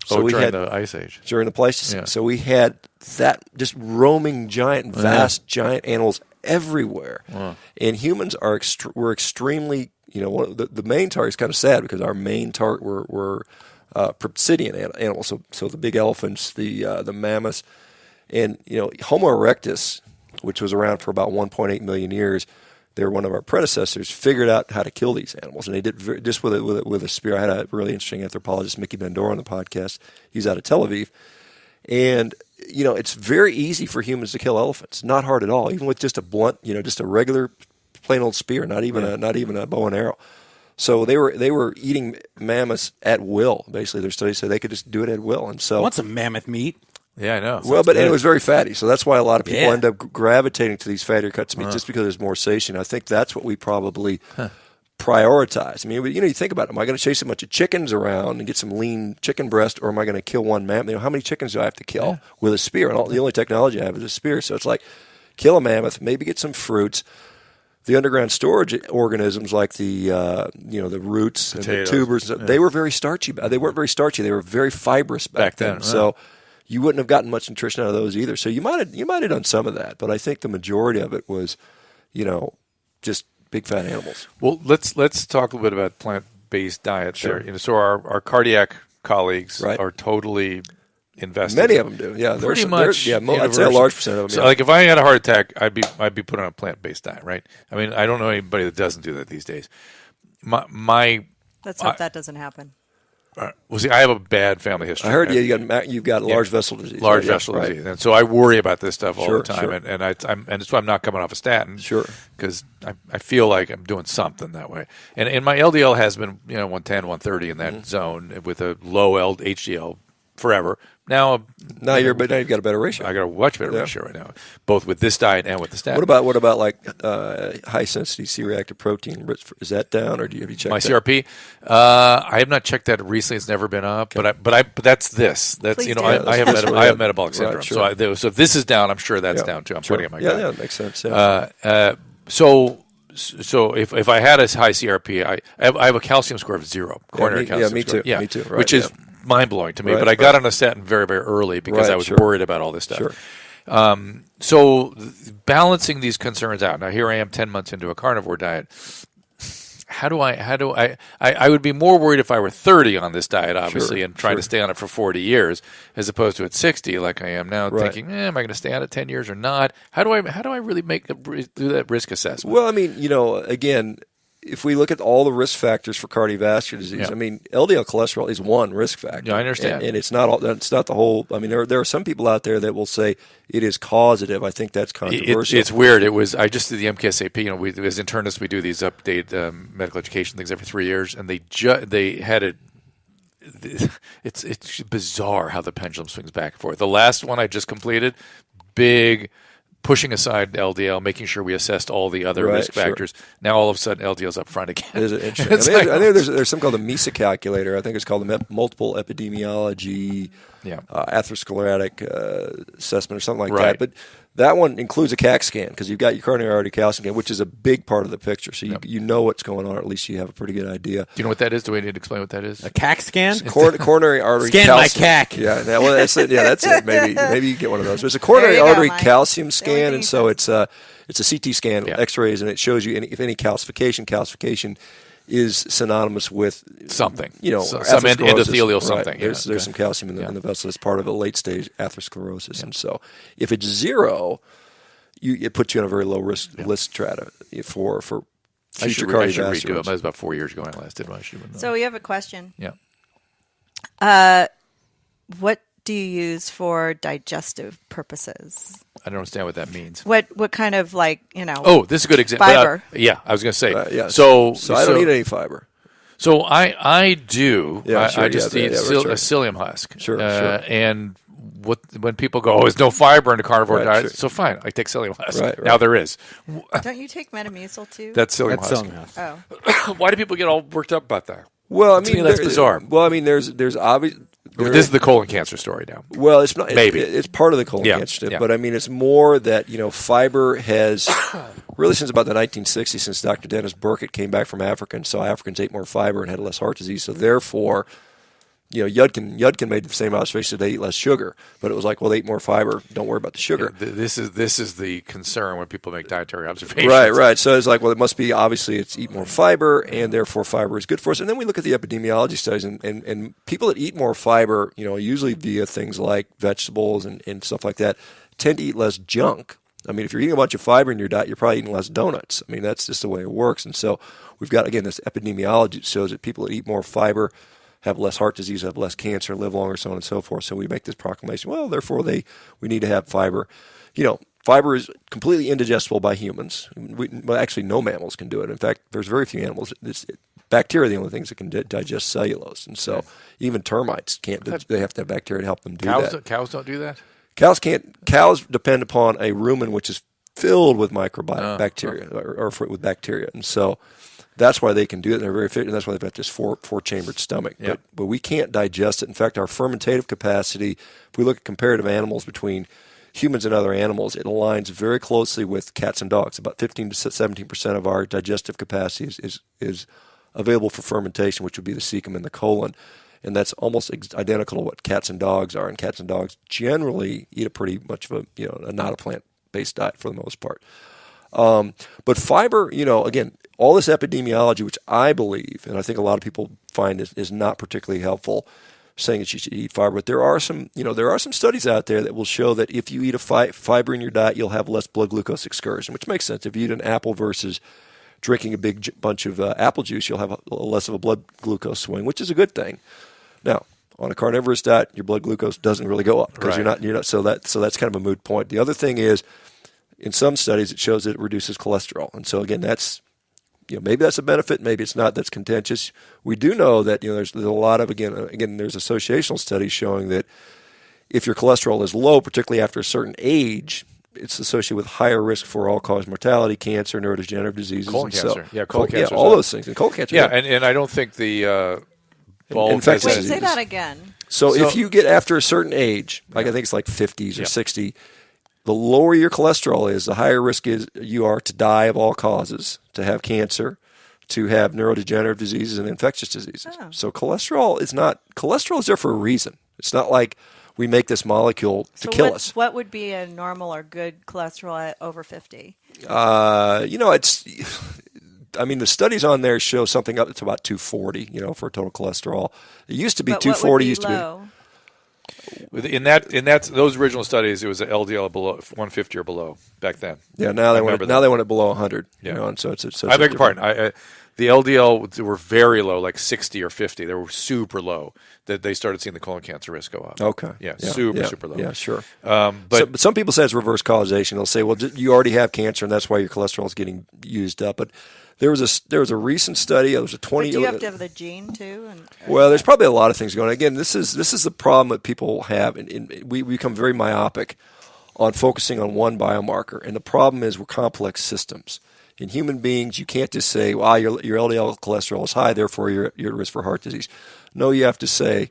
So during the Ice Age. During the Pleistocene. Yeah. So we had that just roaming vast giant animals everywhere. Wow. And humans were extremely, the main target is kind of sad because our main target were proboscidean animals. So the big elephants, the mammoths, and Homo erectus, which was around for about 1.8 million years. They were one of our predecessors, figured out how to kill these animals, and they did just with a spear. I had a really interesting anthropologist, Mickey Bandora, on the podcast. He's out of Tel Aviv, and it's very easy for humans to kill elephants. Not hard at all, even with just a blunt, just a regular, plain old spear, not even a bow and arrow. So they were eating mammoths at will. Basically, their studies said they could just do it at will, and so I want some mammoth meat. Yeah, I know. Well, and it was very fatty, so that's why a lot of people end up gravitating to these fattier cuts of meat, just because there's more satiety. I think that's what we probably prioritize. I mean, you think about it. Am I going to chase a bunch of chickens around and get some lean chicken breast, or am I going to kill one mammoth? How many chickens do I have to kill with a spear? And the only technology I have is a spear. So it's like, kill a mammoth, maybe get some fruits. The underground storage organisms, like the roots, potatoes, and the tubers, they were very starchy. They weren't very starchy. They were very fibrous back then. Right. So you wouldn't have gotten much nutrition out of those either. So you might have done some of that, but I think the majority of it was, just big fat animals. Well, let's talk a little bit about plant-based diet. Sure. There. So our cardiac colleagues are totally invested. Many of them do. Yeah, pretty much. I'd say a large percent of them. So, like, if I had a heart attack, I'd be put on a plant-based diet, right? I mean, I don't know anybody that doesn't do that these days. Let's hope that doesn't happen. Well, see, I have a bad family history. I heard you've got large vessel disease. Large vessel disease, and so I worry about this stuff all the time, Sure. and that's why I'm not coming off a statin. Sure, because I feel like I'm doing something that way, and my LDL has been 110, 130 in that zone with a low HDL forever. Now you've got a better ratio. I got a much better ratio right now, both with this diet and with the statin. What about like high sensitivity C-reactive protein? Is that down, or have you checked my CRP? I have not checked that recently. It's never been up, but that's this. That's I have metabolic syndrome. Right, sure. So if this is down, I'm sure that's down too. I'm putting it in my gut. Yeah, that makes sense. Yeah. So if I had a high CRP, I have a calcium score of 0, coronary calcium me score. too. Me too. Right, which is mind-blowing to me, right, but I got on a statin very, very early because I was worried about all this stuff. Sure. So balancing these concerns out. Now here I am 10 months into a carnivore diet. How do I would be more worried if I were 30 on this diet, obviously, and trying to stay on it for 40 years as opposed to at 60 like I am now, thinking, am I going to stay on it 10 years or not? How do I really do that risk assessment? Well, I mean, again, if we look at all the risk factors for cardiovascular disease, I mean, LDL cholesterol is one risk factor. Yeah, I understand. And it's not the whole. I mean, there are some people out there that will say it is causative. I think that's controversial. It's weird. I just did the MKSAP. As internists, we do these update medical education things every 3 years, and they had it. It's bizarre how the pendulum swings back and forth. The last one I just completed, big. Pushing aside LDL, making sure we assessed all the other risk factors. Now all of a sudden LDL's up front again. It is interesting. I think there's something called the MESA calculator. I think it's called the multiple epidemiology atherosclerotic assessment or something like that. But that one includes a CAC scan because you've got your coronary artery calcium scan, which is a big part of the picture. So you know what's going on, or at least you have a pretty good idea. Do you know what that is? Do we need to explain what that is? A CAC scan? Coronary artery scan calcium. my CAC. Yeah, that's it. Yeah, that's it. Maybe you get one of those. There's a coronary artery calcium scan, and so it's a CT scan, X-rays, and it shows you if any calcification. Calcification is synonymous with something. Some endothelial right. something. There's some calcium in the vessel that's part of a late stage atherosclerosis, and so if it's 0, it puts you on a very low risk list strata for future cardiovascular. I should redo it. That was about 4 years ago when I last did one. So we have a question. Yeah. What do you use for digestive purposes? I don't understand what that means. What kind of Oh, this is a good example. Fiber. I was going to say. So I don't eat any fiber. So I do. Yeah, sure, I just eat a psyllium husk. Sure. And when people go, there's no fiber in the carnivore diet, sure. so fine, I take psyllium husk. Right. Now there is. Don't you take Metamucil too? That's psyllium husk. Oh. Why do people get all worked up about that? Well, I To mean, me, that's bizarre. Well, I mean, there's obvious. This is the colon cancer story now. Well, it's not. Maybe it's part of the colon cancer stuff, but I mean, it's more that fiber has really since about the 1960s, since Dr. Dennis Burkitt came back from Africa and saw Africans ate more fiber and had less heart disease. So therefore, Yudkin made the same observation that they eat less sugar, but it was like, well, they eat more fiber. Don't worry about the sugar. Yeah, this is the concern when people make dietary observations. Right. So it's like, well, it must be obviously it's eat more fiber, and therefore fiber is good for us. And then we look at the epidemiology studies, and people that eat more fiber, usually via things like vegetables and stuff like that, tend to eat less junk. I mean, if you're eating a bunch of fiber in your diet, you're probably eating less donuts. I mean, that's just the way it works. And so we've got, again, this epidemiology that shows that people that eat more fiber have less heart disease, have less cancer, live longer, so on and so forth. So we make this proclamation, well, therefore we need to have fiber. Fiber is completely indigestible by humans. Actually, no mammals can do it. In fact, there's very few animals. Bacteria are the only things that can digest cellulose. And so even termites can't. They have to have bacteria to help them do that. Cows don't do that? Cows can't. Cows depend upon a rumen which is filled with microbiome bacteria or with bacteria. And so that's why they can do it. They're very fit, and that's why they've got this four-chambered stomach. Yep. But we can't digest it. In fact, our fermentative capacity, if we look at comparative animals between humans and other animals, it aligns very closely with cats and dogs. About 15 to 17% of our digestive capacity is available for fermentation, which would be the cecum and the colon. And that's almost identical to what cats and dogs are. And cats and dogs generally eat a pretty much of not a plant-based diet for the most part. But fiber, again, all this epidemiology, which I believe, and I think a lot of people find is not particularly helpful, saying that you should eat fiber. But there are some studies out there that will show that if you eat a fiber in your diet, you'll have less blood glucose excursion, which makes sense. If you eat an apple versus drinking a big bunch of apple juice, you'll have less of a blood glucose swing, which is a good thing. Now, on a carnivorous diet, your blood glucose doesn't really go up because you're not. So that's kind of a moot point. The other thing is, in some studies, it shows that it reduces cholesterol, and so again, that's maybe that's a benefit, maybe it's not. That's contentious. We do know that there's a lot of again there's associational studies showing that if your cholesterol is low, particularly after a certain age, it's associated with higher risk for all-cause mortality, cancer, neurodegenerative diseases, colon cancer, colon cancer, all those things, and colon cancer. And I don't think the infectious Wait, diseases. say that again. So if you get after a certain age, I think it's like 50s or 60, the lower your cholesterol is, the higher risk you are to die of all causes, to have cancer, to have neurodegenerative diseases and infectious diseases. Oh. So cholesterol is there for a reason. It's not like we make this molecule to kill us. What would be a normal or good cholesterol at over 50? The studies on there show something up to about 240, for total cholesterol. It used to be But 240. What would be used low? to be. In those original studies, it was an LDL below 150 or below back then. Yeah, now they want it below 100. Yeah. And so it's I beg your pardon. The LDL were very low, like 60 or 50. They were super low. That they started seeing the colon cancer risk go up. Okay. Yeah, super low. Yeah, sure. But some people say it's reverse causation. They'll say, well, you already have cancer, and that's why your cholesterol is getting used up. But there was a recent study. It was a 20. But do you have to have the gene too? Well, there's probably a lot of things going on. Again, this is the problem that people have, and we become very myopic on focusing on one biomarker. And the problem is we're complex systems. In human beings, you can't just say, well, your LDL cholesterol is high, therefore you're at risk for heart disease. No, you have to say,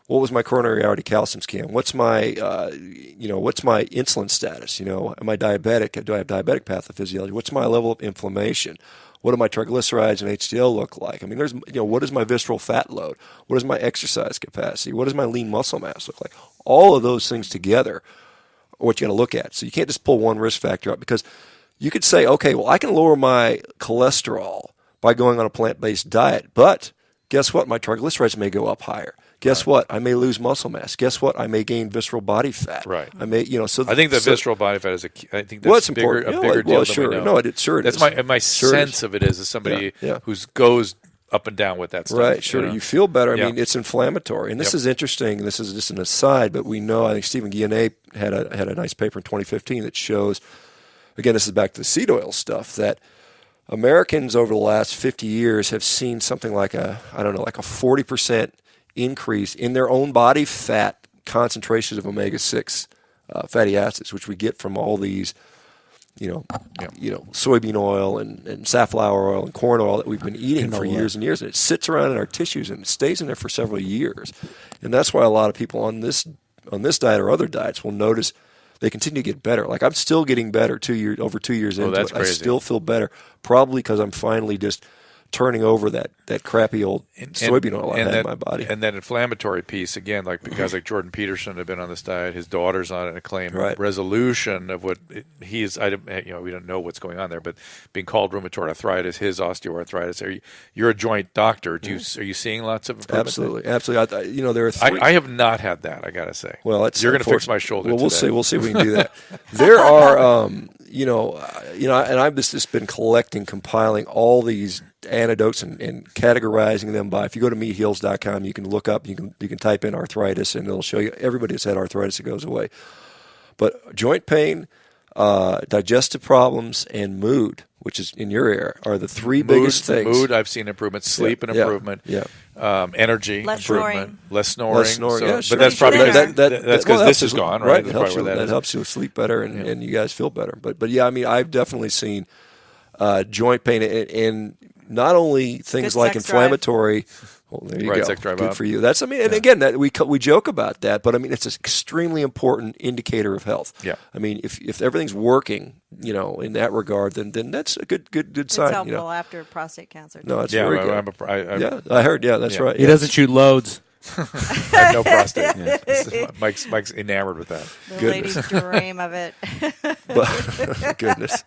what was my coronary artery calcium scan? What's my insulin status? Am I diabetic? Do I have diabetic pathophysiology? What's my level of inflammation? What do my triglycerides and HDL look like? I mean, there's what is my visceral fat load? What is my exercise capacity? What does my lean muscle mass look like? All of those things together are what you're going to look at. So you can't just pull one risk factor out, because you could say, okay, well, I can lower my cholesterol, by going on a plant-based diet. But guess what? My triglycerides may go up higher. Guess what? I may lose muscle mass. Guess what? I may gain visceral body fat. Right. I may, So I think the visceral body fat is a key. I think that's important. a bigger deal sure. than we know. No, it sure that's is. My sense of it is as somebody who goes up and down with that stuff. Right, sure. You feel better. I mean, it's inflammatory. And this Yep. is interesting. This is just an aside, but we know, I think Stephen Guyenet had a nice paper in 2015 that shows, again, this is back to the seed oil stuff, that Americans over the last 50 years have seen something like a 40% increase in their own body fat concentrations of omega-6 fatty acids, which we get from all these, soybean oil and safflower oil and corn oil that we've been eating for years and years. And it sits around in our tissues and it stays in there for several years. And that's why a lot of people on this diet or other diets will notice they continue to get better. Like I'm still getting better over 2 years into that's it. crazy. I still feel better, probably because I'm finally just turning over that crappy old soybean oil I had in my body. And that inflammatory piece, again, like guys like Jordan Peterson have been on this diet. His daughter's on it and claim resolution of what he is. We don't know what's going on there, but being called rheumatoid arthritis, his osteoarthritis. You're a joint doctor. Are you seeing lots of improvement? Absolutely. There are three. I have not had that, I got to say. Well, you're going to fix my shoulder Well, today. We'll see if we can do that. There are, and I've just been compiling all these antidotes and categorizing them by. If you go to meatheals.com, you can look up, you can type in arthritis, and it'll show you everybody that's had arthritis, it goes away. But joint pain, digestive problems, and mood, which is in your area, are the three biggest things. Mood, I've seen improvement. Sleep and improvement. Yeah. Energy Less improvement. Less snoring. Less snoring. So, yeah, sure. but that's probably that's because this is gone, right? It helps you sleep better, and you guys feel better. But yeah, I mean, I've definitely seen joint pain and not only things Good like sex inflammatory. Well, there you go. Sex drive Good up. for you. That's and again, that we joke about that, but I mean, it's an extremely important indicator of health. Yeah. I mean, if everything's working, in that regard, then that's a good sign. It's helpful after prostate cancer. No, it's very good. I heard. Yeah, that's right. He doesn't shoot loads. I have no prostate. Mike's enamored with that. The ladies dream of it. Goodness.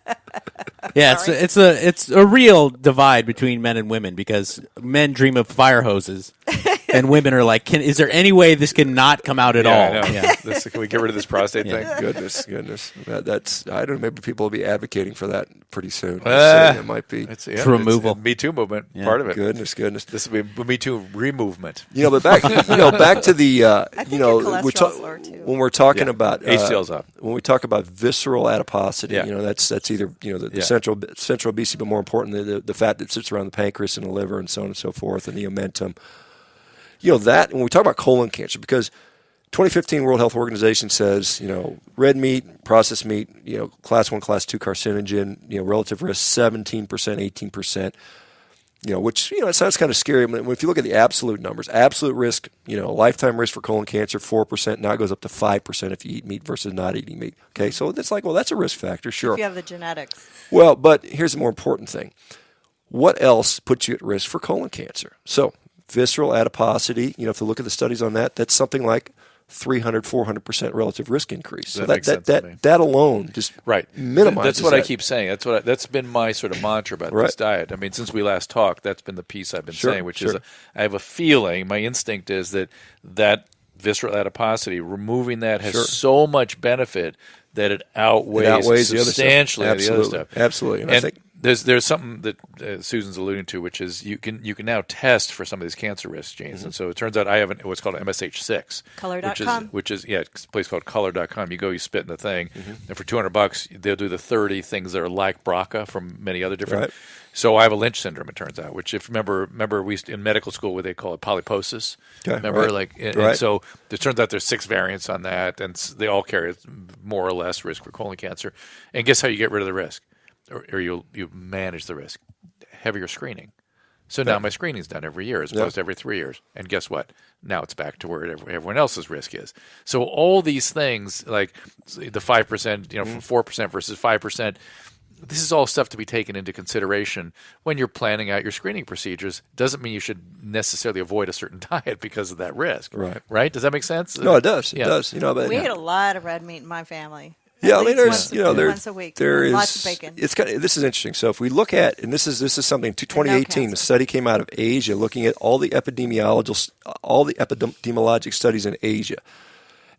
Yeah, it's a real divide between men and women because men dream of fire hoses, and women are like, is there any way this can not come out at all? I know. Yeah. Can we get rid of this prostate thing? Goodness. That's I don't know. Maybe people will be advocating for that pretty soon. It might be removal. Me Too movement. Part of it. Goodness. This will be Me Too removement. But back to the I think your cholesterol's lower too. when we're talking about HDL's up. When we talk about visceral adiposity, that's either the central obesity, but more importantly the fat that sits around the pancreas and the liver and so on and so forth, and the omentum. That when we talk about colon cancer, because 2015 World Health Organization says, red meat, processed meat, class 1, class 2 carcinogen, relative risk 17%, 18%, which, it sounds kind of scary. If you look at the absolute numbers, absolute risk, lifetime risk for colon cancer, 4%, now it goes up to 5% if you eat meat versus not eating meat. Okay, so it's like, well, that's a risk factor, sure. If you have the genetics. Well, but here's the more important thing. What else puts you at risk for colon cancer? So, visceral adiposity, if you look at the studies on that, that's something like 300, 400% relative risk increase. So that alone just minimizes That's what that. I keep saying. That's been my sort of mantra about this diet. I mean, since we last talked, that's been the piece I've been saying, which is I have a feeling, my instinct is that visceral adiposity, removing that has so much benefit that it outweighs substantially the other stuff. Absolutely. And I think there's something that Susan's alluding to, which is you can now test for some of these cancer risk genes, and so it turns out I have what's called MSH6, Color.com, which is it's a place called Color.com. You go, you spit in the thing, and for $200 they'll do the 30 things that are like BRCA from many other different. Right. So I have a Lynch syndrome, it turns out, which if remember we in medical school where they call it polyposis. Okay, remember, and so it turns out there's 6 variants on that, and they all carry more or less risk for colon cancer. And guess how you get rid of the risk? Or you manage the risk, heavier screening. So now my screening's done every year as opposed to every 3 years. And guess what? Now it's back to where everyone else's risk is. So all these things, like the 5%, from 4% versus 5%, this is all stuff to be taken into consideration when you're planning out your screening procedures. Doesn't mean you should necessarily avoid a certain diet because of that risk. Right? Does that make sense? No, it does. It does. We ate a lot of red meat in my family. Yeah, At I mean, least there's once a week. there is Lots of bacon. It's this is interesting. So if we look at, and this is something in 2018, cancer. a study came out of Asia looking at all the epidemiologic studies in Asia.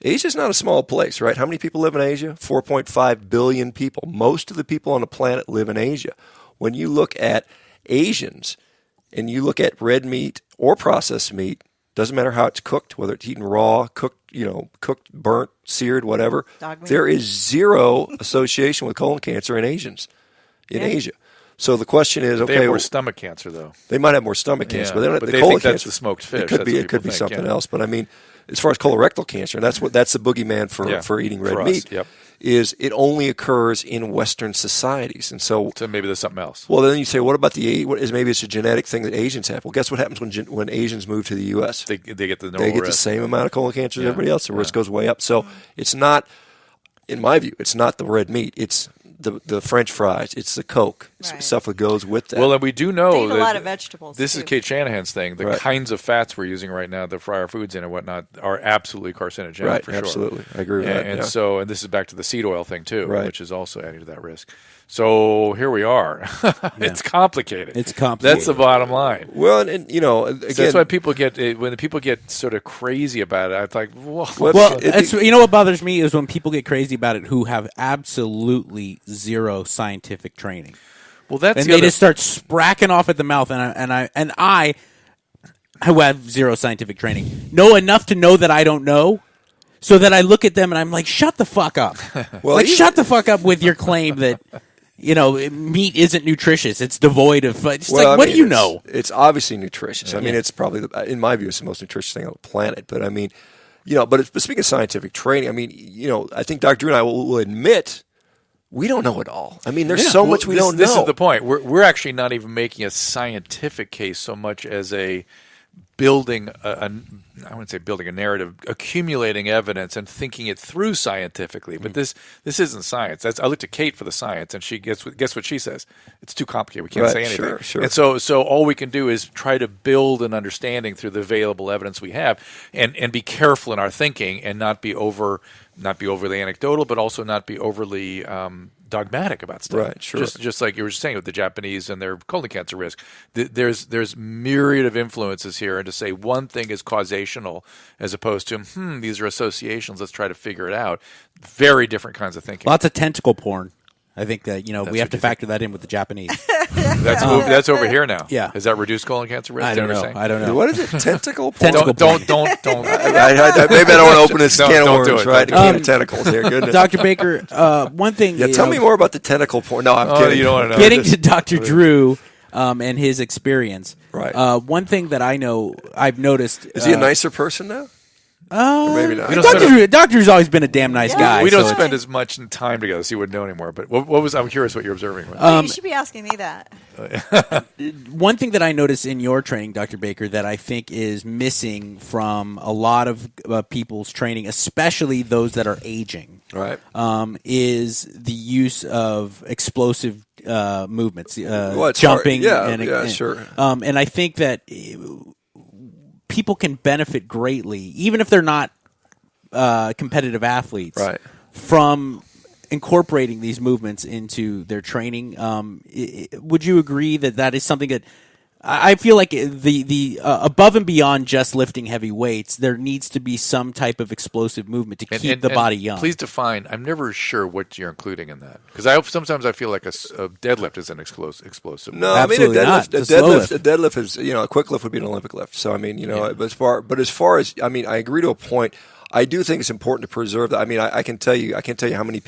Asia's not a small place, right? How many people live in Asia? 4.5 billion people. Most of the people on the planet live in Asia. When you look at Asians and you look at red meat or processed meat, doesn't matter how it's cooked, whether it's eaten raw, cooked, burnt, seared, whatever. There is zero association with colon cancer in Asians in Asia. So the question is, They have more stomach cancer, though. They might have more stomach cancer, but they don't have but the they colon think that's cancer. the smoked fish. It could be something else. But I mean, as far as colorectal cancer, and that's the boogeyman for eating red meat. Yep. Is it only occurs in Western societies, and so maybe there's something else. Well, then you say, what about maybe it's a genetic thing that Asians have? Well, guess what happens when Asians move to the U.S.? They get the normal They get risk. the same amount of colon cancer as everybody else. The risk goes way up. So it's not, in my view, it's not the red meat. It's the French fries. It's the Coke. Stuff that goes with that. Well, and we do know They eat that a lot of vegetables. This is Kate Shanahan's thing. The kinds of fats we're using right now, the fry our foods in and whatnot, are absolutely carcinogenic for sure. Absolutely. I agree with that. And so, and this is back to the seed oil thing too, Right. which is also adding to that risk. So here we are. It's complicated. It's complicated. That's the bottom line. Well, and again, So that's why people get when the people get sort of crazy about it. I'm like, whoa. Well, what bothers me is when people get crazy about it who have absolutely zero scientific training. Well, that's and they just start spracking off at the mouth, and I, who have zero scientific training, know enough to know that I don't know, so that I look at them and I'm like, shut the fuck up. Shut the fuck up with your claim that meat isn't nutritious. It's devoid of. What do you know? It's obviously nutritious. I mean, it's probably, in my view, it's the most nutritious thing on the planet. But I mean, but speaking of scientific training, I mean, I think Dr. Drew and I will admit we don't know it all. I mean, there's so much we don't know. This is the point. We're actually not even making a scientific case so much as a building I wouldn't say building a narrative, accumulating evidence and thinking it through scientifically. But this isn't science. I looked at Kate for the science, and she guess what she says. It's too complicated. We can't say anything. Sure. And so all we can do is try to build an understanding through the available evidence we have, and be careful in our thinking and not be overly anecdotal, but also not be overly dogmatic about stuff. Right, sure. Just like you were saying with the Japanese and their colon cancer risk. There's myriad of influences here, and to say one thing is causational as opposed to these are associations, let's try to figure it out. Very different kinds of thinking. Lots of tentacle porn. I think that we have to factor that in with the Japanase. That's over here now. Yeah. Has that reduced colon cancer risk? I don't know. What is it? Tentacle porn? Tentacle porn. Don't. Maybe I don't want to open this can of don't do worms, it. right? A can of tentacles here. Goodness. Dr. Baker, one thing. Yeah, tell me more about the tentacle porn. No, I'm kidding. You don't want to know. Getting to Dr. Drew and his experience. Right. One thing that I've noticed. Is he a nicer person now? Or maybe not. Dr. Drew's always been a damn nice guy. We don't spend as much time together, so you wouldn't know anymore. But I'm curious what you're observing. You should be asking me that. One thing that I noticed in your training, Dr. Baker, that I think is missing from a lot of people's training, especially those that are aging, Right. is the use of explosive movements, It's jumping. hard. Sure. And I think that people can benefit greatly, even if they're not competitive athletes, Right. from incorporating these movements into their training. Would you agree that is something that I feel like the above and beyond just lifting heavy weights, there needs to be some type of explosive movement to keep the body young? Please define. I'm never sure what you're including in that, because sometimes I feel like a deadlift is an explosive. No, Absolutely I mean not. a It's a slow lift. deadlift is a quick lift would be an Olympic lift. So I mean as far as I mean I agree to a point. I do think it's important to preserve that. I mean I can't tell you how many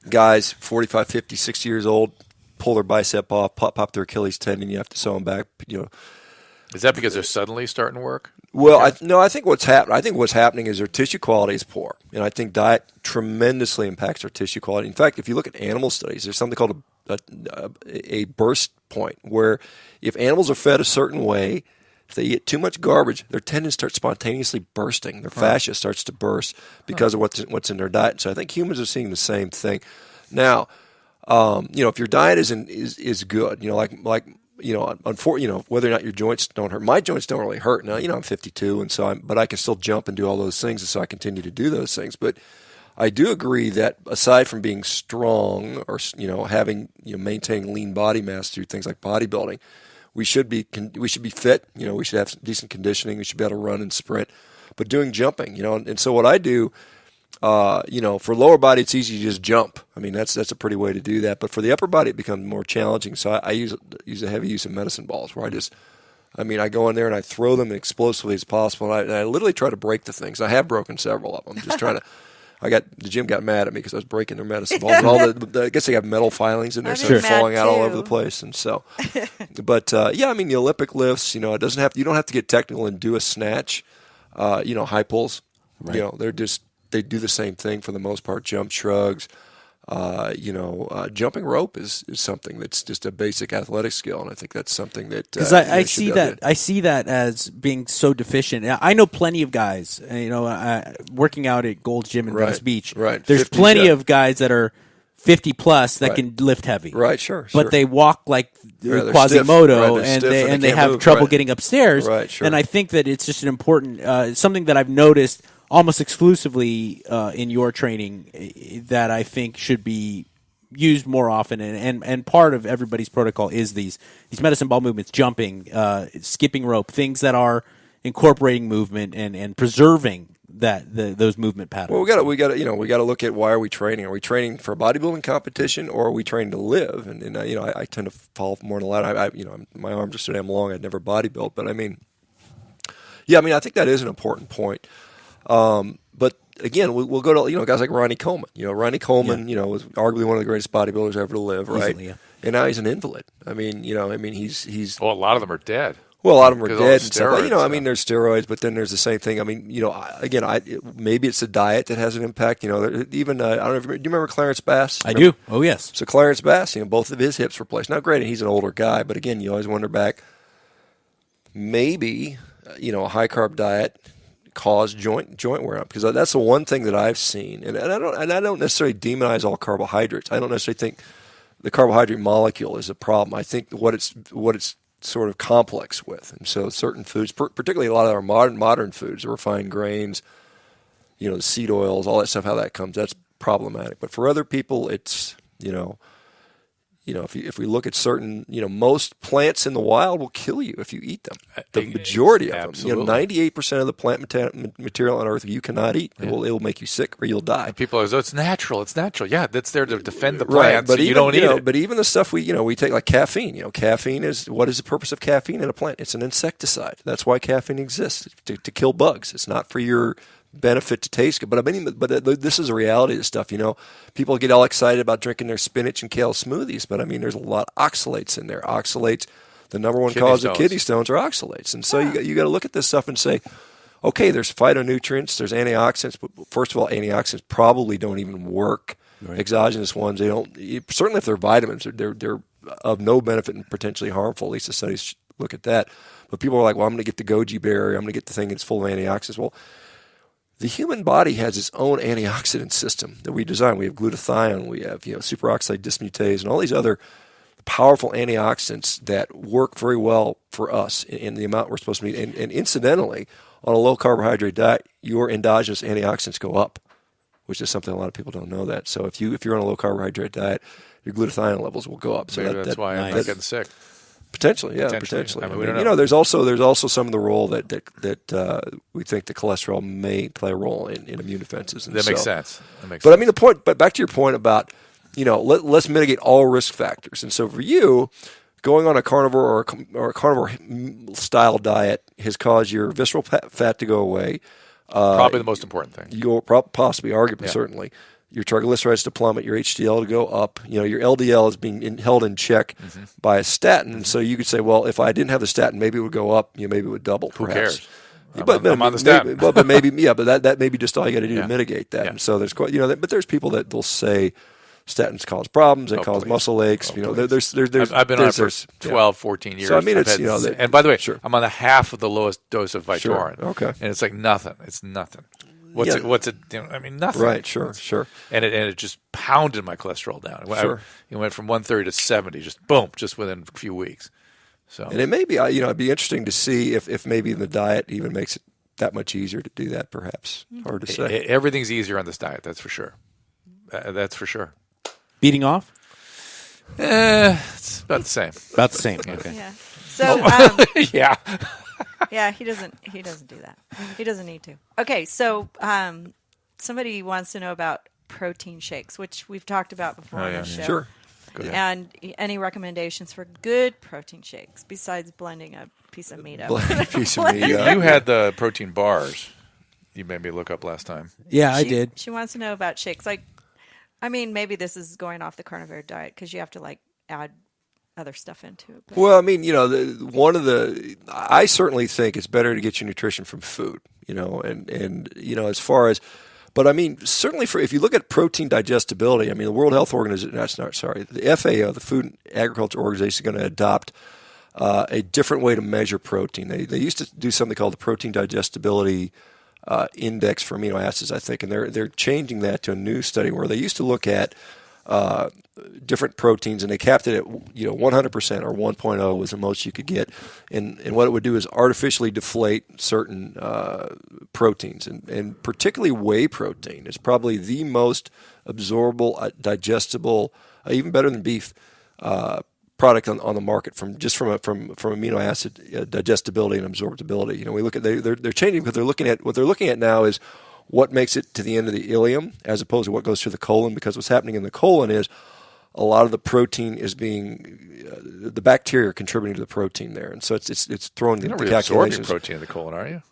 guys 45, 50, 60 years old pull their bicep off, pop their Achilles tendon, you have to sew them back. Is that because they're suddenly starting to work? Well, I think what's happening is their tissue quality is poor, and I think diet tremendously impacts their tissue quality. In fact, if you look at animal studies, there's something called a burst point, where if animals are fed a certain way, if they eat too much garbage, their tendons start spontaneously bursting. Their fascia starts to burst because of what's in their diet. So I think humans are seeing the same thing. Now, if your diet is good, whether or not your joints don't hurt. My joints don't really hurt now. I'm 52, and but I can still jump and do all those things, and so I continue to do those things. But I do agree that aside from being strong or having maintaining lean body mass through things like bodybuilding, we should be fit. We should have some decent conditioning. We should be able to run and sprint. But doing jumping, and so what I do, for lower body, it's easy to just jump. I mean, that's a pretty way to do that. But for the upper body, it becomes more challenging. So I use a heavy use of medicine balls, where I go in there and I throw them as explosively as possible. And I literally try to break the things. I have broken several of them. Just trying to. The gym got mad at me because I was breaking their medicine balls. And I guess they have metal filings in there, so they're falling out all over the place. And so, but the Olympic lifts, it doesn't have. You don't have to get technical and do a snatch. High pulls. Right. They do the same thing for the most part. Jump, shrugs. Jumping rope is something that's just a basic athletic skill, and I think that's something that because I see that as being so deficient. I know plenty of guys, working out at Gold's Gym in Venice Beach. Right, there's plenty of guys that are 50 plus that can lift heavy. Right, sure. But they walk like Quasimodo, and they have trouble getting upstairs. Right, sure. And I think that it's just an important something that I've noticed almost exclusively in your training that I think should be used more often, and part of everybody's protocol is these medicine ball movements, jumping, skipping rope, things that are incorporating movement and preserving those movement patterns. Well, we got to look at why are we training? Are we training for a bodybuilding competition, or are we training to live? And I tend to fall more in the latter. My arms are so damn long. I'd never bodybuilt, but I think that is an important point. But again, we'll go to guys like Ronnie Coleman. Ronnie Coleman, was arguably one of the greatest bodybuilders ever to live, right? Easily, yeah. And now he's an invalid. He's well, a lot of them are dead. Well, a lot of them are dead and stuff. Steroids, there's steroids, but then there's the same thing. Maybe it's a diet that has an impact. Even I don't know. Do you remember Clarence Bass? I do. Oh yes. So Clarence Bass, both of his hips replaced. Now, granted, he's an older guy, but again, you always wonder back. Maybe a high carb diet caused joint wear up, because that's the one thing that I've seen, and I don't necessarily demonize all carbohydrates. I don't necessarily think the carbohydrate molecule is a problem. I think what it's sort of complex with, and so certain foods, particularly a lot of our modern foods, the refined grains, the seed oils, all that stuff, how that comes, that's problematic. But for other people, it's if we look at certain, most plants in the wild will kill you if you eat them. The majority of them, 98% of the plant material on Earth you cannot eat. It will make you sick or you'll die. And people are, it's natural. It's natural. Yeah, that's there to defend the plant. But you don't eat it. But even the stuff we take, like caffeine. Caffeine what is the purpose of caffeine in a plant? It's an insecticide. That's why caffeine exists, to kill bugs. It's not for your benefit to taste good, but this is a reality of this stuff. People get all excited about drinking their spinach and kale smoothies, but there's a lot of oxalates in there. Oxalates, the number one cause of kidney stones are oxalates, and so you got to look at this stuff and say, okay, there's phytonutrients, there's antioxidants, but first of all, antioxidants probably don't even work. Right. Exogenous ones, they don't. Certainly, if they're vitamins, they're of no benefit and potentially harmful. At least the studies look at that. But people are like, well, I'm going to get the goji berry, I'm going to get the thing that's full of antioxidants. Well, the human body has its own antioxidant system that we design. We have glutathione, we have superoxide dismutase, and all these other powerful antioxidants that work very well for us in the amount we're supposed to need. And incidentally, on a low carbohydrate diet, your endogenous antioxidants go up, which is something a lot of people don't know that. So if you're on a low carbohydrate diet, your glutathione levels will go up. So maybe that's why I'm not getting sick. Potentially. We don't know. There's also some of the role that we think the cholesterol may play a role in immune defenses. And that makes sense. But the point. But back to your point about let's mitigate all risk factors. And so for you, going on a carnivore or a carnivore style diet has caused your visceral fat to go away. Probably the most important thing. You'll possibly, arguably, certainly. Your triglycerides to plummet, your HDL to go up. Your LDL is being held in check by a statin. Mm-hmm. So you could say, well, if I didn't have the statin, maybe it would go up. Maybe it would double. Who perhaps. Cares? I'm on the statin. But that may be just all you got to do to mitigate that. Yeah. And so there's but there's people that will say statins cause problems. They cause muscle aches. There's I've been on it for 12, 14 years. So it's and by the way, I'm on the half of the lowest dose of Vytorin. Sure. Okay. And it's like nothing. It's nothing. What's it? Nothing. Right. Sure. And it just pounded my cholesterol down. It went from 130 to 70, just within a few weeks. So, and it may be, it'd be interesting to see if maybe the diet even makes it that much easier to do that, perhaps. Hard to say. Everything's easier on this diet, that's for sure. That's for sure. Beating off? It's about the same. About the same. Okay. Yeah. So Yeah. yeah, he doesn't do that. He doesn't need to. Okay, so somebody wants to know about protein shakes, which we've talked about before on the show. Sure. Go ahead. And any recommendations for good protein shakes besides blending a piece of meat up? Piece of meat. You had the protein bars you made me look up last time. Yeah, I did. She wants to know about shakes. Maybe this is going off the carnivore diet because you have to add other stuff into it. But. Well, I mean, I certainly think it's better to get your nutrition from food, and as far as, but I mean, certainly if you look at protein digestibility, I mean, the World Health Organization, the FAO, the Food and Agriculture Organization, is going to adopt a different way to measure protein. They used to do something called the protein digestibility index for amino acids, I think, and they're changing that to a new study where they used to look at different proteins, and they capped it at 100% or 1.0 was the most you could get, and what it would do is artificially deflate certain proteins, and particularly whey protein is probably the most absorbable, digestible, even better than beef product on the market from amino acid digestibility and absorbability. We look at they're changing because what they're looking at now is what makes it to the end of the ileum as opposed to what goes through the colon, because what's happening in the colon is a lot of the protein is being the bacteria are contributing to the protein there, and so it's throwing the really calculations. Absorbing protein in the colon, are you?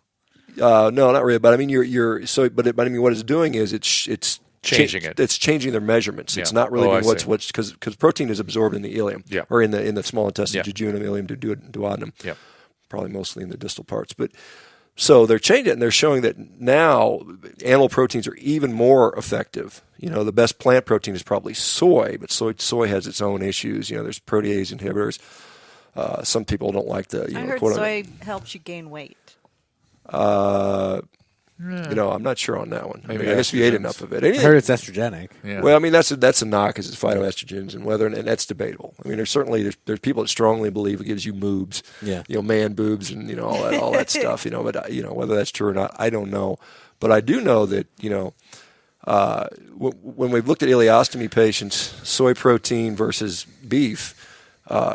No, not really. But I mean, I mean, what it's doing is it's changing it. It's changing their measurements. Yeah. It's not really doing what's because protein is absorbed in the ileum, or in the small intestine, jejunum, ileum, duodenum, probably mostly in the distal parts. But so they're changing it, and they're showing that now animal proteins are even more effective. The best plant protein is probably soy, but soy has its own issues. There's protease inhibitors. Some people don't like the. I heard soy helps you gain weight. I'm not sure on that one. I guess if you ate enough of it. I heard it's estrogenic. Yeah. Well, I mean, that's a knock because it's phytoestrogens, and that's debatable. I mean, there's people that strongly believe it gives you moobs, man boobs, and all that stuff. But whether that's true or not, I don't know. But I do know that when we've looked at ileostomy patients, soy protein versus beef,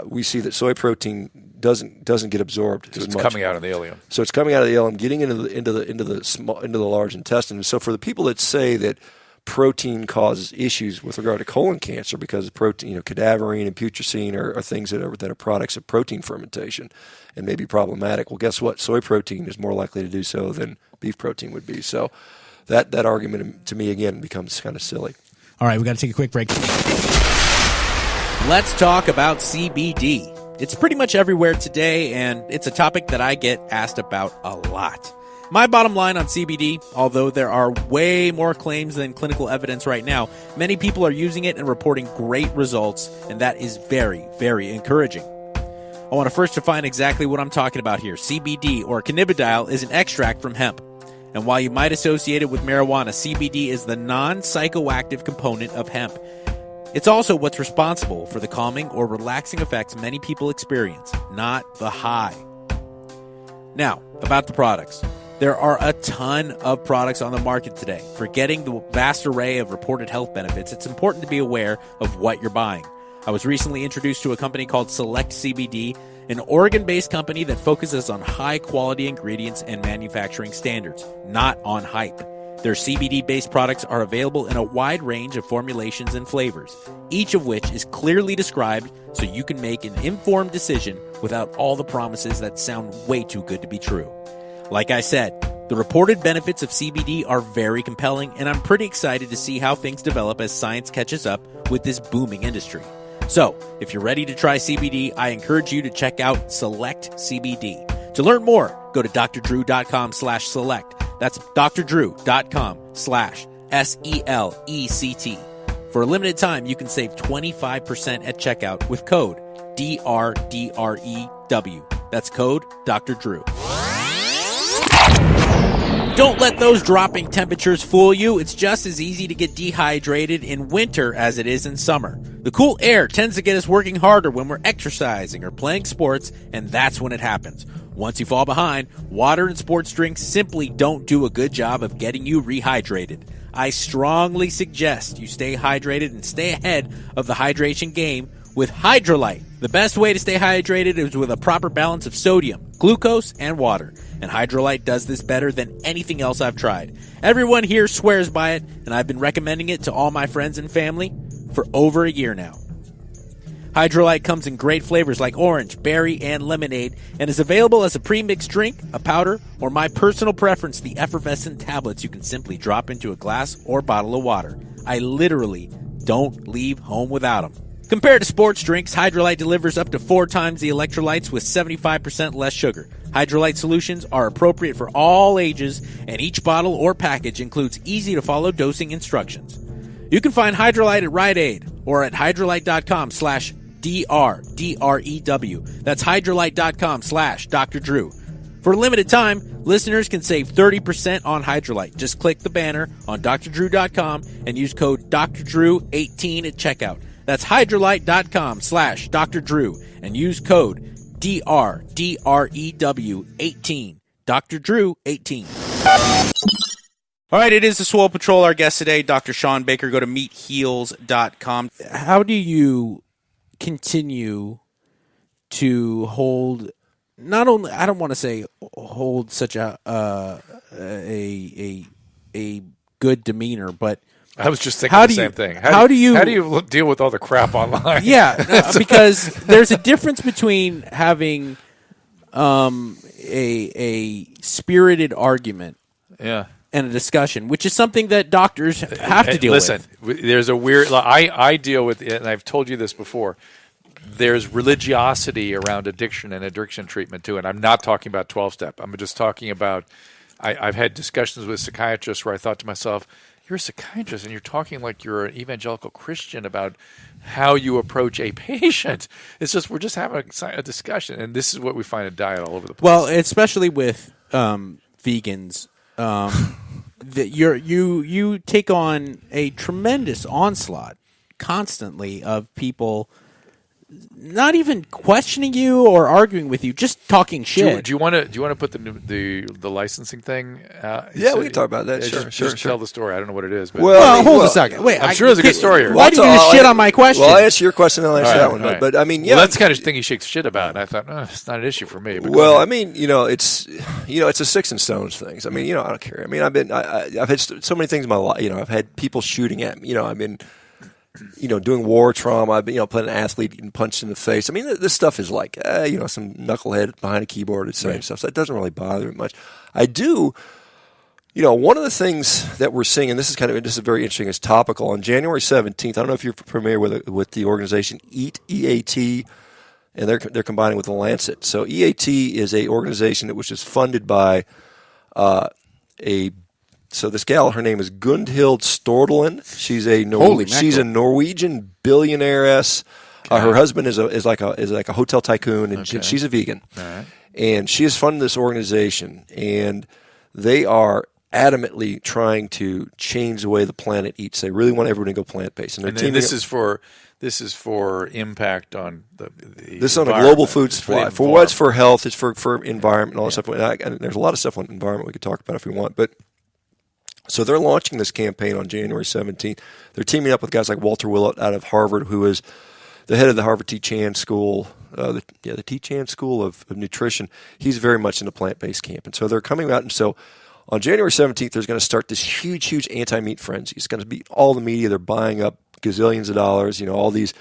we see that soy protein doesn't get absorbed as much. It's coming out of the ileum. So it's coming out of the ileum, getting into the large intestine. So for the people that say that protein causes issues with regard to colon cancer because of protein, cadaverine and putrescine are things that are products of protein fermentation and may be problematic. Well, guess what? Soy protein is more likely to do so than beef protein would be. So that argument to me again becomes kind of silly. All right, we got to take a quick break. Let's talk about CBD. It's pretty much everywhere today, and it's a topic that I get asked about a lot. My bottom line on CBD, although there are way more claims than clinical evidence right now, many people are using it and reporting great results, and that is very, very encouraging. I want to first define exactly what I'm talking about here. CBD, or cannabidiol, is an extract from hemp. And while you might associate it with marijuana, CBD is the non-psychoactive component of hemp. It's also what's responsible for the calming or relaxing effects many people experience, not the high. Now, about the products. There are a ton of products on the market today. Forgetting the vast array of reported health benefits, it's important to be aware of what you're buying. I was recently introduced to a company called Select CBD, an Oregon-based company that focuses on high-quality ingredients and manufacturing standards, not on hype. Their CBD-based products are available in a wide range of formulations and flavors, each of which is clearly described so you can make an informed decision without all the promises that sound way too good to be true. Like I said, the reported benefits of CBD are very compelling, and I'm pretty excited to see how things develop as science catches up with this booming industry. So, if you're ready to try CBD, I encourage you to check out Select CBD. To learn more, go to drdrew.com/select. That's drdrew.com/SELECT. For a limited time, you can save 25% at checkout with code DRDREW. That's code Dr. Drew. Don't let those dropping temperatures fool you. It's just as easy to get dehydrated in winter as it is in summer. The cool air tends to get us working harder when we're exercising or playing sports, and that's when it happens. Once you fall behind, water and sports drinks simply don't do a good job of getting you rehydrated. I strongly suggest you stay hydrated and stay ahead of the hydration game with Hydrolyte. The best way to stay hydrated is with a proper balance of sodium, glucose, and water. And Hydrolyte does this better than anything else I've tried. Everyone here swears by it, and I've been recommending it to all my friends and family for over a year now. Hydrolyte comes in great flavors like orange, berry, and lemonade, and is available as a pre-mixed drink, a powder, or my personal preference, the effervescent tablets you can simply drop into a glass or bottle of water. I literally don't leave home without them. Compared to sports drinks, Hydrolyte delivers up to 4 times the electrolytes with 75% less sugar. Hydrolyte solutions are appropriate for all ages, and each bottle or package includes easy-to-follow dosing instructions. You can find Hydrolyte at Rite Aid or at hydrolyte.com/DRDREW. That's hydrolyte.com/Dr. Drew. For a limited time, listeners can save 30% on Hydrolyte. Just click the banner on drdrew.com and use code DRDREW18 at checkout. That's hydrolyte.com/Dr. Drew and use code DRDREW18. Dr. Drew 18. All right, it is the Swole Patrol. Our guest today, Dr. Shawn Baker. Go to meatheals.com. How do you continue to hold, not only, I don't want to say hold such a good demeanor, but I was just thinking the same thing. How do you deal with all the crap online? Yeah, because there's a difference between having a spirited argument, and a discussion, which is something that doctors have to deal with. Listen, there's a weird. I deal with, and I've told you this before. There's religiosity around addiction and addiction treatment too, and I'm not talking about 12-step. I'm just talking about. I've had discussions with psychiatrists where I thought to myself, you're a psychiatrist and you're talking like you're an evangelical Christian about how you approach a patient. It's just, we're just having a discussion, and this is what we find in diet all over the place. Well, especially with vegans, that you take on a tremendous onslaught constantly of people not even questioning you or arguing with you, just talking shit. Do you want to put the licensing thing? Yeah, we can talk about that. Sure. Tell the story. I don't know what it is. But well, hold a second. Wait, I'm sure there's a good story here. Why do you just shit on my question? Well, I answer your question and I'll answer that one. Right. But I mean, well, that's the kind of thing he shakes shit about, and I thought, it's not an issue for me. But well, I mean, it's a sticks and stones things. I mean, I don't care. I mean, I've had so many things in my life. I've had people shooting at me. I've been doing war trauma. I've been, playing an athlete getting punched in the face. I mean, this stuff is like, some knucklehead behind a keyboard and saying stuff. So it doesn't really bother me much. I do, one of the things that we're seeing, and this is very interesting, is topical. On January 17th, I don't know if you're familiar with the organization EAT, and they're combining with the Lancet. So EAT is a organization that was just funded by So this gal, her name is Gundhild Stortelen. She's a Norwegian billionairess. Her husband is like a hotel tycoon, and she's a vegan. Right. And she has funded this organization, and they are adamantly trying to change the way the planet eats. They really want everyone to go plant-based, and this is for impact on the this is on a global food supply. For what's for health, it's for environment and all that stuff. And there's a lot of stuff on environment we could talk about if we want, but. So they're launching this campaign on January 17th. They're teaming up with guys like Walter Willett out of Harvard, who is the head of the Harvard T. Chan School, the T. Chan School of Nutrition. He's very much in the plant-based camp. And so they're coming out, and so on January 17th, there's going to start this huge, huge anti-meat frenzy. It's going to be all the media. They're buying up gazillions of dollars, all these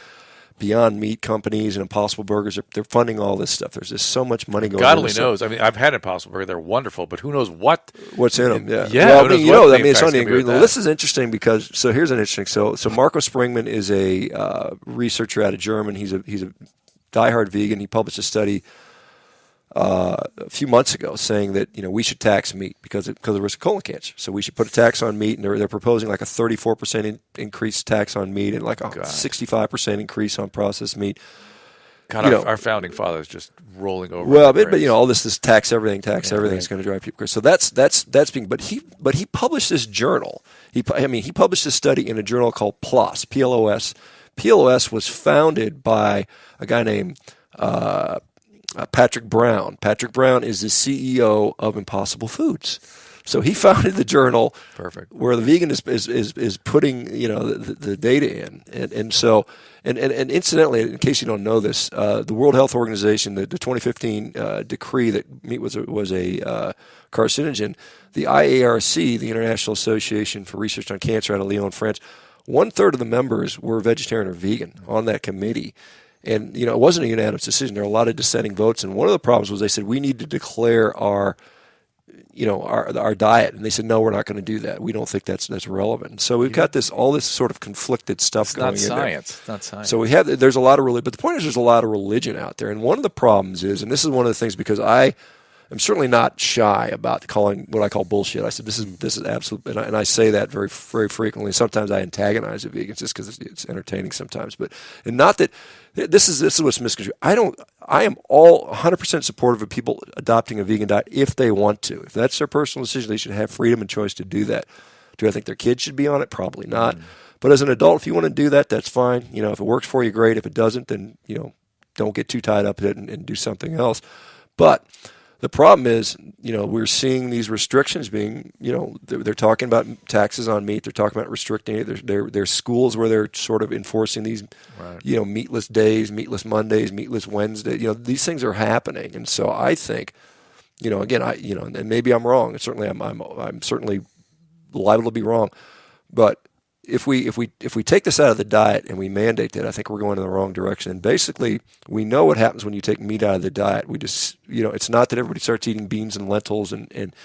Beyond Meat companies and Impossible Burgers, they're funding all this stuff. There's just so much money going on. God only knows. I mean, I've had Impossible Burger. They're wonderful, but who knows what's in them. Yeah. Well, it's on the ingredient. This is interesting because, so here's an interesting, so Marco Springman is a researcher out of Germany. He's a diehard vegan. He published a study a few months ago saying that we should tax meat because of the risk of colon cancer. So we should put a tax on meat, and they're proposing like a 34% increase tax on meat and like a 65% increase on processed meat. God, our founding fathers just rolling over. Well, but all this tax everything is going to drive people crazy. So that's being. But he published this journal. He published this study in a journal called PLOS. PLOS. PLOS was founded by a guy named. Patrick Brown. Patrick Brown is the CEO of Impossible Foods. So he founded the journal where the vegan is putting the data in, and so incidentally, in case you don't know this, the World Health Organization, the 2015 decree that meat was a carcinogen, the IARC, the International Association for Research on Cancer out of Lyon, France, 1/3 of the members were vegetarian or vegan on that committee. And it wasn't a unanimous decision. There were a lot of dissenting votes, and one of the problems was they said we need to declare our diet, and they said no, we're not going to do that. We don't think that's relevant. So we've got all this sort of conflicted stuff going in there. It's not science. So there's a lot of religion, but the point is there's a lot of religion out there, and one of the problems is, and this is one of the things because I am certainly not shy about calling what I call bullshit. I said this is absolute, and I say that very very frequently. Sometimes I antagonize the vegans just because it's entertaining sometimes, and not that this is what's misconstrued. I am all 100% supportive of people adopting a vegan diet if they want to. If that's their personal decision, they should have freedom and choice to do that. Do I think their kids should be on it? Probably not. But as an adult, if you want to do that, that's fine. If it works for you, great. If it doesn't, then don't get too tied up in it and do something else. But the problem is, we're seeing these restrictions being, they're talking about taxes on meat. They're talking about restricting it. There's schools where they're sort of enforcing these, meatless days, meatless Mondays, meatless Wednesdays. These things are happening. And so I think, again, and maybe I'm wrong. And certainly I'm certainly liable to be wrong. But if we take this out of the diet and we mandate that, I think we're going in the wrong direction. And basically, we know what happens when you take meat out of the diet. We just, it's not that everybody starts eating beans and lentils and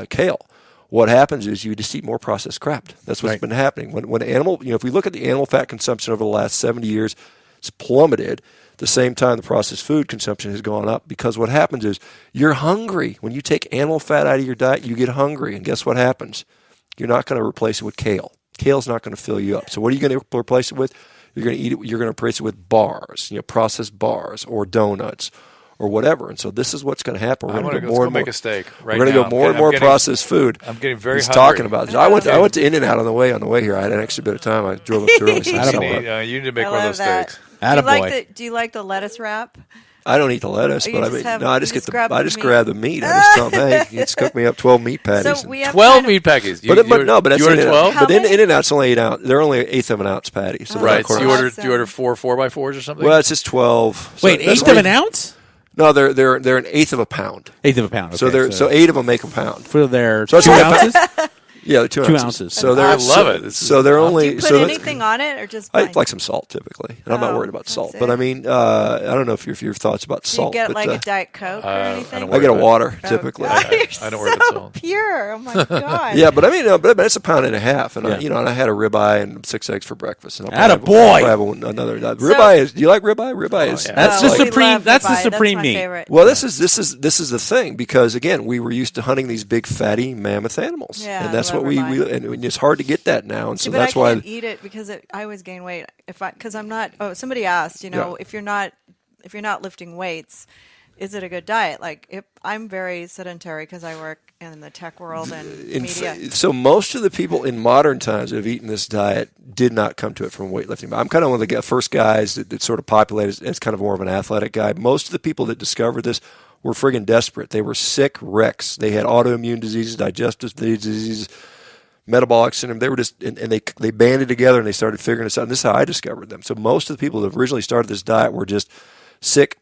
kale. What happens is you just eat more processed crap. That's what's been happening. When animal, if we look at the animal fat consumption over the last 70 years, it's plummeted. At the same time, the processed food consumption has gone up because what happens is you're hungry. When you take animal fat out of your diet, you get hungry. And guess what happens? You're not going to replace it with kale. Kale's not going to fill you up. So what are you going to replace it with? You're going to eat it. You're going to replace it with bars, processed bars or donuts or whatever. And so this is what's going to happen. We're going to go more and more. Make a steak right now. We're going to go more and more processed food. I'm getting very He's hungry. talking about this. I went to In-N-Out on the way here. I had an extra bit of time. I drove up too early. You need to make one of those steaks. Do you like the lettuce wrap? I don't eat the lettuce, but I just grab the meat. I just tell them, hey, it's cook me up 12 meat patties. So 12 meat patties. But that's you ordered 12. But In-N-Out's only 8 ounce. They're only 1/8 of an ounce patty. So right. So you ordered 4 4x4s or something. Well, it's just 12. Wait, 1/8 of an ounce? No, they're 1/8 of a pound. 1/8 of a pound. Okay, so 8 of them make a pound. For their so 2 ounces. Yeah, they're 2 ounces. So I love it. So they're only. Do you put anything on it or just? I like some salt typically, and I'm not worried about salt. But I mean, I don't know if your thoughts about salt. Do you get but, a Diet Coke or anything? I get a water typically. You're I don't worry about salt. Pure. Oh my god. Yeah, but I mean, but it's 1.5 pounds, and and I had a ribeye and 6 eggs for breakfast. And I'll have another. Ribeye is. Do you like ribeye? Ribeye is. That's the supreme. That's the supreme meat. Well, this is the thing because again, we were used to hunting these big fatty mammoth animals, and that's what we and it's hard to get that now, and so that's why I can't eat it because I always gain weight because I'm not. Oh, somebody asked, if you're not lifting weights, is it a good diet? Like I'm very sedentary because I work in the tech world and media. So most of the people in modern times that have eaten this diet did not come to it from weightlifting. I'm kind of one of the first guys that sort of populated as kind of more of an athletic guy. Most of the people that discovered this were friggin' desperate. They were sick wrecks. They had autoimmune diseases, digestive diseases, metabolic syndrome. They were just, and they banded together and they started figuring this out. And this is how I discovered them. So most of the people that originally started this diet were just sick,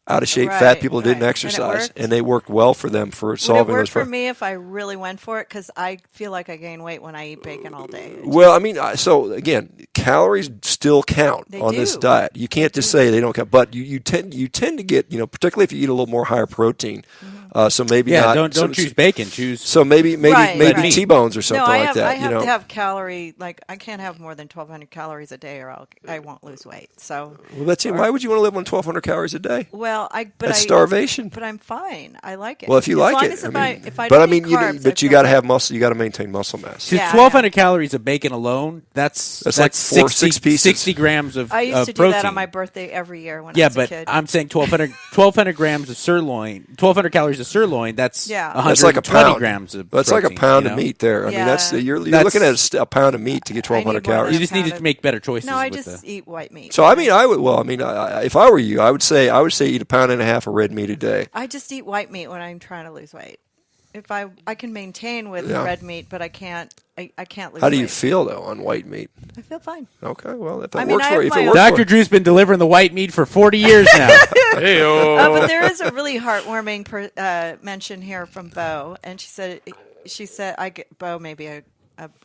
out of shape, fat people didn't exercise, and they worked well for them for solving those problems. Would it work for me if I really went for it? Because I feel like I gain weight when I eat bacon all day. Well, I mean, so again, calories still count on this diet. You can't just say they don't count, but you tend to get, particularly if you eat a little more higher protein. So maybe not. Don't choose bacon. Choose maybe T-bones or something like that. I have to have calorie. Like I can't have more than 1,200 calories a day, or I won't lose weight. So why would you want to live on 1,200 calories a day? Well, that's starvation. But I'm fine. I like it. Well, if you like it, you got to have muscle. You got to maintain muscle mass. 1,200 calories of bacon alone. That's like 6 pieces. 60 grams of protein. I used to do that on my birthday every year when I was a kid. Yeah, but I'm saying 1,200 grams of sirloin, 1,200 calories calories of sirloin, that's Yeah. 120 That's like a pound. grams of That's protein, like a pound you of know? meat there. I mean, Yeah. you're That's- looking at a pound of meat to get 1,200 more than calories. You just need pound to of- make better choices. No, I with just eat white meat. So I mean, if I were you, I would say eat a pound and a half of red meat a day. I just eat white meat when I'm trying to lose weight. If I can maintain with Yeah. red meat, but I can't lose How do you weight. feel though on white meat? I feel fine. Okay, well if it I mean, works I for have you, if my it own- works for Dr. you. Drew's been delivering the white meat for 40 years now. But there is a really heartwarming mention here from Bo, and she said Bo may be a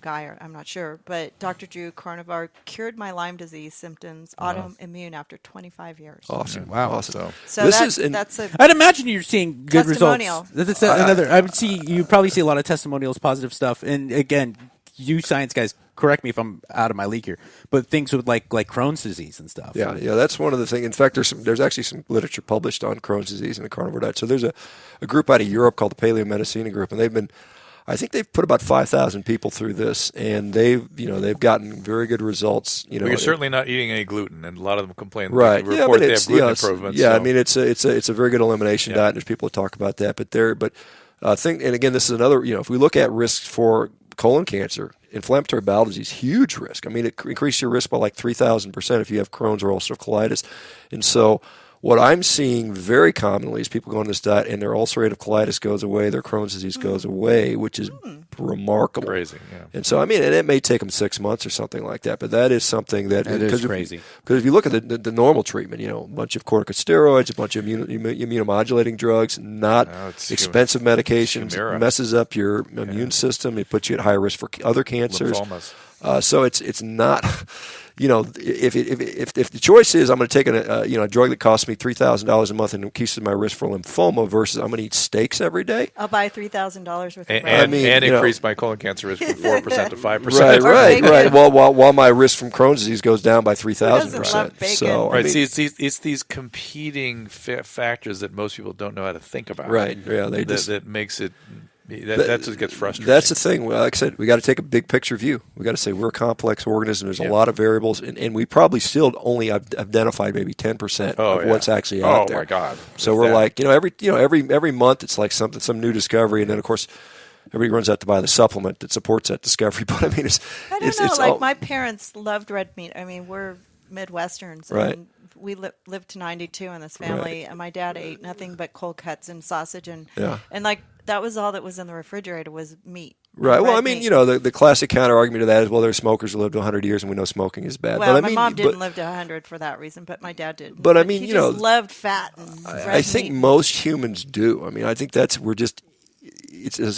guy, or I'm not sure, but Dr. Drew Carnivore cured my Lyme disease symptoms, autoimmune, after 25 years. Awesome. Wow. Awesome. So that's a I'd imagine you're seeing good Testimonial. results. That's another. I would see you probably see a lot of testimonials, positive stuff, and again, you science guys, correct me if I'm out of my league here, but things with like Crohn's disease and stuff. Yeah, that's one of the things. In fact, there's actually some literature published on Crohn's disease and the carnivore diet. So there's a group out of Europe called the Paleomedicina Group, and I think they've put about 5,000 people through this, and they've gotten very good results. Well, you're certainly not eating any gluten, and a lot of them complain. Right. They Yeah, report but they it's, have gluten it's- improvements. yeah, so. I mean it's a very good elimination diet. And there's people that talk about that, and again, this is another. If we look at risks for colon cancer, inflammatory bowel disease, huge risk. I mean, it increases your risk by like 3,000% if you have Crohn's or ulcerative colitis, and so. What I'm seeing very commonly is people go on this diet and their ulcerative colitis goes away, their Crohn's disease goes away, which is remarkable. Crazy, yeah. And so, I mean, and it may take them 6 months or something like that, but that is something that is crazy. Because if you look at the normal treatment, a bunch of corticosteroids, a bunch of immunomodulating drugs, not expensive medications, Humira. messes up your immune system. It puts you at high risk for other cancers. Lymphomas. So it's not. If the choice is I'm going to take a drug that costs me $3,000 a month and increases my risk for lymphoma versus I'm going to eat steaks every day. I'll buy $3,000 worth of And bread. increase my colon cancer risk from 4% to 5%. Right. While my risk from Crohn's disease goes down by 3,000%. So right. See, it's these competing factors that most people don't know how to think about. Right. Yeah. That makes it. That's what gets frustrating. That's the thing. Like I said, we got to take a big picture view. We got to say we're a complex organism. There's a lot of variables, and we probably still only identified maybe 10% of what's actually out there. Oh my God! So we're like, every month it's like some new discovery, and then of course everybody runs out to buy the supplement that supports that discovery. But I mean, I don't know. My parents loved red meat. I mean, we're Midwesterns, Right. and we lived to 92 in this family, and my dad ate nothing but cold cuts and sausage, and like that was all that was in the refrigerator was meat. Right. Well, I meat. mean, the classic counter argument to that is, well, there's smokers who lived to 100 years, and we know smoking is bad. Well, but, I my mean, mom didn't live to 100 for that reason, but my dad did. But I mean, he just loved fat and red I think meat. most humans do. I mean, I think it's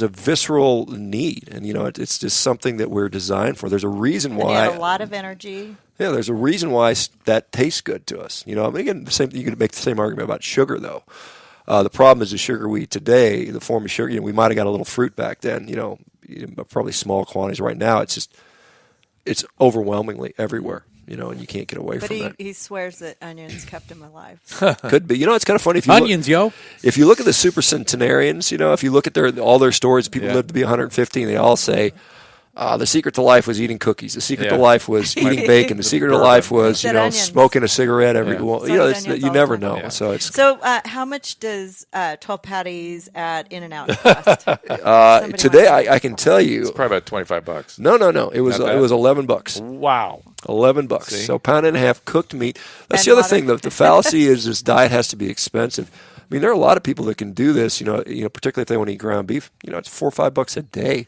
a visceral need, and it's just something that we're designed for. There's a reason why. And he had a lot of energy. Yeah, there's a reason why that tastes good to us. I mean, again, you can make the same argument about sugar, though. The problem is the sugar we eat today, the form of sugar. We might have got a little fruit back then. Probably small quantities. Right now, it's overwhelmingly everywhere. And you can't get away from that. But he swears that onions kept him alive. Could be. It's kind of funny if you Onions, if you look at the supercentenarians, if you look at all their stories, people lived to be 150, and they all say. The secret to life was eating cookies. The secret to life was eating bacon. The secret to life was, smoking a cigarette every. Well, you never know. Yeah. So it's. So how much does 12 patties at In-N-Out cost? Today, I can tell you, it's probably about $25. No. It was $11. Wow, $11. See? So pound and a half cooked meat. That's And the other water. thing. The fallacy is this diet has to be expensive. I mean, there are a lot of people that can do this. Particularly if they want to eat ground beef. It's $4 or $5 a day.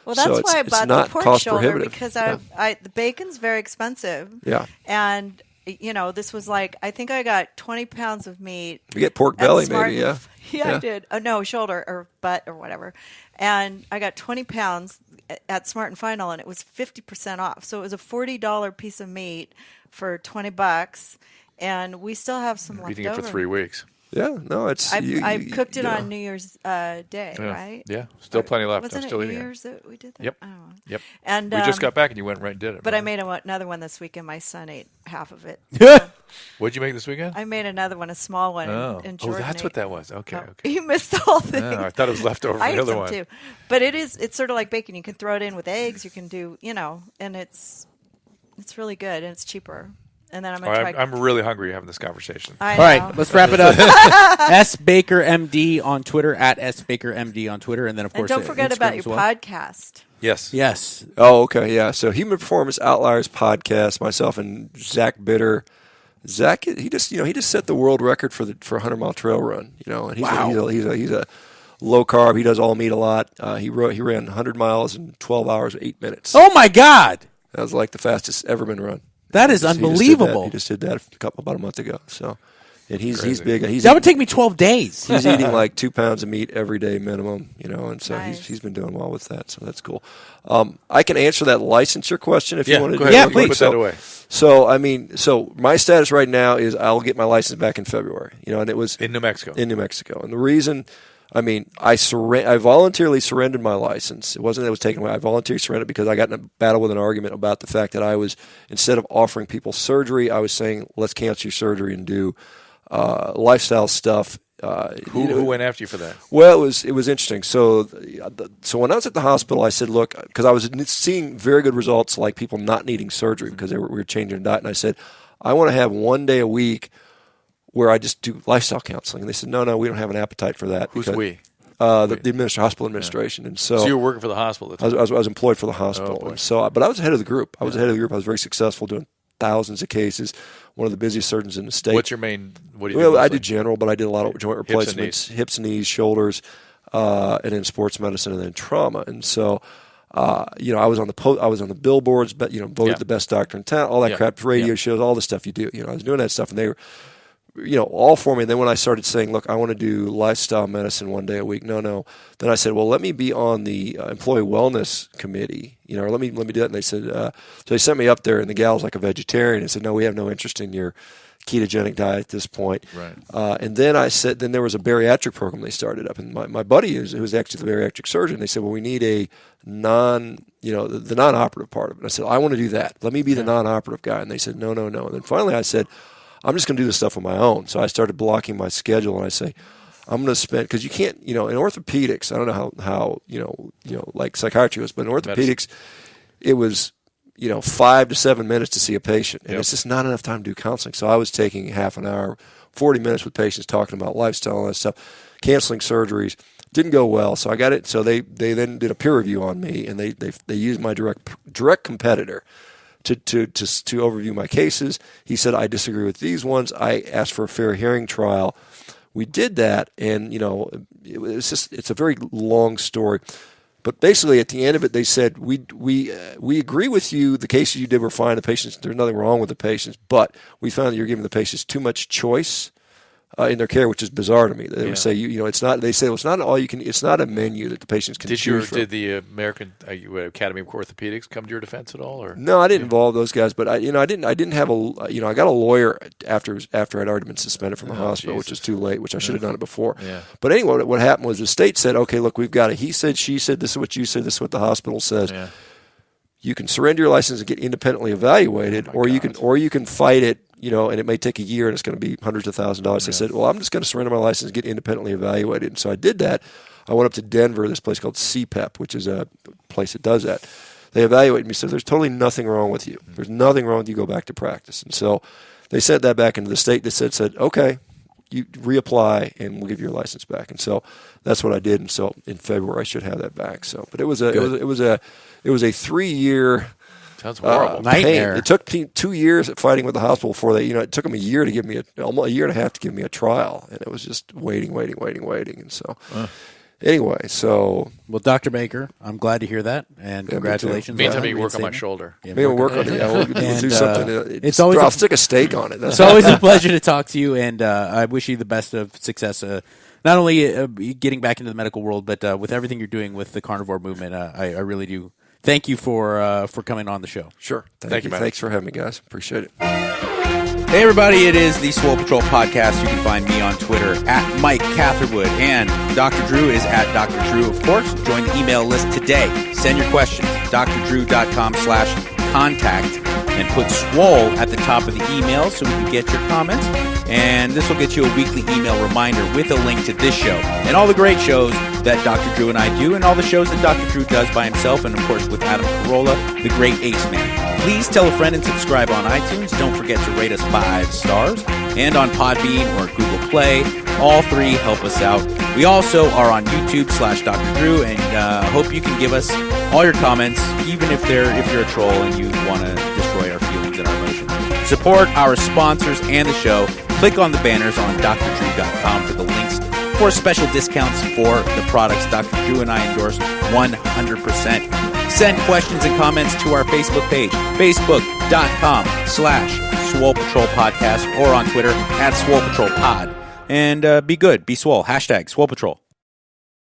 Well, that's So why I it's bought not the pork cost shoulder prohibitive. because the bacon's very expensive. Yeah. And this was like I think I got 20 pounds of meat. You get pork at belly, Smart maybe. Yeah. Yeah, I did. No, shoulder or butt or whatever. And I got 20 pounds at Smart and Final, and it was 50% off. So it was a $40 piece of meat for $20, and we still have some left eating it over. for 3 weeks. Yeah, no, it's. I cooked it on New Year's Day, right? Yeah, still plenty left. Wasn't I'm still it New eating Year's that we did that? Yep. I don't know. Yep. And we just got back, and you went right and did it. But I remember? made another one this weekend. My son ate half of it. What'd you make this weekend? I made another one, a small one. And Jordan that's ate. what that was. Okay, okay. You missed the whole thing. Oh, I thought it was leftover from I the ate other some one. too. But it's sort of like bacon. You can throw it in with eggs. You can do, and it's really good and it's cheaper. And then I'm All going to right, try. I'm really hungry having this conversation. I All know. right, let's wrap it up. S Baker MD on Twitter, at S Baker MD on Twitter, and then of And course don't forget Instagram about as your well. podcast. Yes. Yes. Oh, okay, yeah. So Human Performance Outliers podcast, myself and Zach Bitter. Zach, he just set the world record for a 100-mile trail run. And he's a low carb. He does all meat a lot. He ran 100 miles in 12 hours 8 minutes. Oh my God, That was like the fastest ever been run. that is unbelievable. He just did that about a month ago. So, and he's Crazy. big. That would take me 12 days. He's eating like 2 pounds of meat every day minimum, and so Nice. he's been doing well with that. So that's cool. I can answer that licensure question if you want to go do ahead. Yeah, it. please. Put that away. So my status right now is I'll get my license back in February. And it was In New Mexico. in New Mexico. And the reason, I voluntarily surrendered my license. It wasn't that it was taken away. I voluntarily surrendered because I got in a battle with an argument about the fact that I was, instead of offering people surgery, I was saying, let's cancel your surgery and do lifestyle stuff. Who went after you for that? Well, it was interesting. So when I was at the hospital, I said, look, because I was seeing very good results, like people not needing surgery because we were changing their diet, and I said, I want to have 1 day a week where I just do lifestyle counseling. And they said, no, we don't have an appetite for that. Who's because, we? The hospital administration. And So you were working for the hospital at the time. I was employed for the hospital. Oh, boy. And so, but I was ahead of the group. I was very successful doing thousands of cases. One of the busiest surgeons in the state. What do you do? Well, I mostly? did general, but I did a lot of joint replacements, hips, knees, shoulders, and then sports medicine, and then trauma. And so, I was on the billboards, but voted the best doctor in town, all that crap, radio shows, all the stuff you do. I was doing that stuff, and they were, all for me. And then when I started saying, look, I want to do lifestyle medicine 1 day a week, no. Then I said, well, let me be on the employee wellness committee, or let me do that. And they said, so they sent me up there, and the gal's like a vegetarian, and said, no, we have no interest in your ketogenic diet at this point. Right. And then I said, then there was a bariatric program they started up, and my buddy who was actually the bariatric surgeon, they said, well, we need a the non-operative part of it. And I said, I want to do that. Let me be the non-operative guy. And they said, no. And then finally I said, I'm just going to do this stuff on my own. So I started blocking my schedule, and I say, I'm going to spend, because you can't, in orthopedics, I don't know how like psychiatry was, but in orthopedics, it was, 5 to 7 minutes to see a patient, and it's just not enough time to do counseling. So I was taking half an hour, 40 minutes with patients, talking about lifestyle and all that stuff, canceling surgeries. Didn't go well, so I got it. So they then did a peer review on me, and they used my direct competitor to overview my cases. He said, I disagree with these ones. I asked for a fair hearing trial. We did that, and it's a very long story. But basically, at the end of it, they said, we agree with you. The cases you did were fine. The patients, there's nothing wrong with the patients, but we found that you're giving the patients too much choice in their care, which is bizarre to me. They would say, it's not. They say, well, it's not all you can. It's not a menu that the patients can choose from. Did the American Academy of Orthopedics come to your defense at all, or no? I didn't involve those guys, but I didn't have I got a lawyer after I'd already been suspended from the hospital, which is too late, which I should have done it before. Yeah. But anyway, what happened was the state said, okay, look, we've got he said, she said, this is what you said, this is what the hospital says. Yeah. You can surrender your license and get independently evaluated, or you can fight it. And it may take a year, and it's going to be hundreds of thousands of dollars. I said, well, I'm just going to surrender my license and get independently evaluated. And so I did that. I went up to Denver, this place called CPEP, which is a place that does that. They evaluated me, said, there's totally nothing wrong with you. There's nothing wrong with you. Go back to practice. And so they sent that back into the state. They said, okay, you reapply, and we'll give you your license back. And so that's what I did. And so in February, I should have that back. So, but it was a 3-year. Sounds horrible. Nightmare. It took 2 years at fighting with the hospital before they, it took them a year to give me almost a year and a half to give me a trial, and it was just waiting, and so anyway, so Well, Dr. Baker, I'm glad to hear that, and congratulations. Meantime, on you work on my reinstatement. shoulder. Yeah, maybe we'll work on it. Yeah, we'll And, do something. it's always I'll stick a steak on it. It's always a pleasure to talk to you, and I wish you the best of success. Not only getting back into the medical world, but with everything you're doing with the carnivore movement. I really do. Thank you for coming on the show. Sure. Thank you, man. Thanks for having me, guys. Appreciate it. Hey, everybody. It is the Swole Patrol podcast. You can find me on Twitter at Mike Catherwood, and Dr. Drew is at Dr. Drew, of course. Join the email list today. Send your questions. drdrew.com/contact, and put Swole at the top of the email so we can get your comments. And this will get you a weekly email reminder with a link to this show and all the great shows that Dr. Drew and I do, and all the shows that Dr. Drew does by himself, and of course with Adam Carolla, the great Ace Man. Please tell a friend and subscribe on iTunes. Don't forget to rate us 5 stars. And on Podbean or Google Play. All 3 help us out. We also are on YouTube/Dr. Drew, and hope you can give us all your comments, even if you're a troll and you want to destroy our feelings and our emotions. Support our sponsors and the show. Click on the banners on drdrew.com for the links for special discounts for the products Dr. Drew and I endorse 100%. Send questions and comments to our Facebook page, facebook.com/Swole Patrol Podcast, or on Twitter @Swole Patrol Pod. And be good, be swole. #Swole Patrol.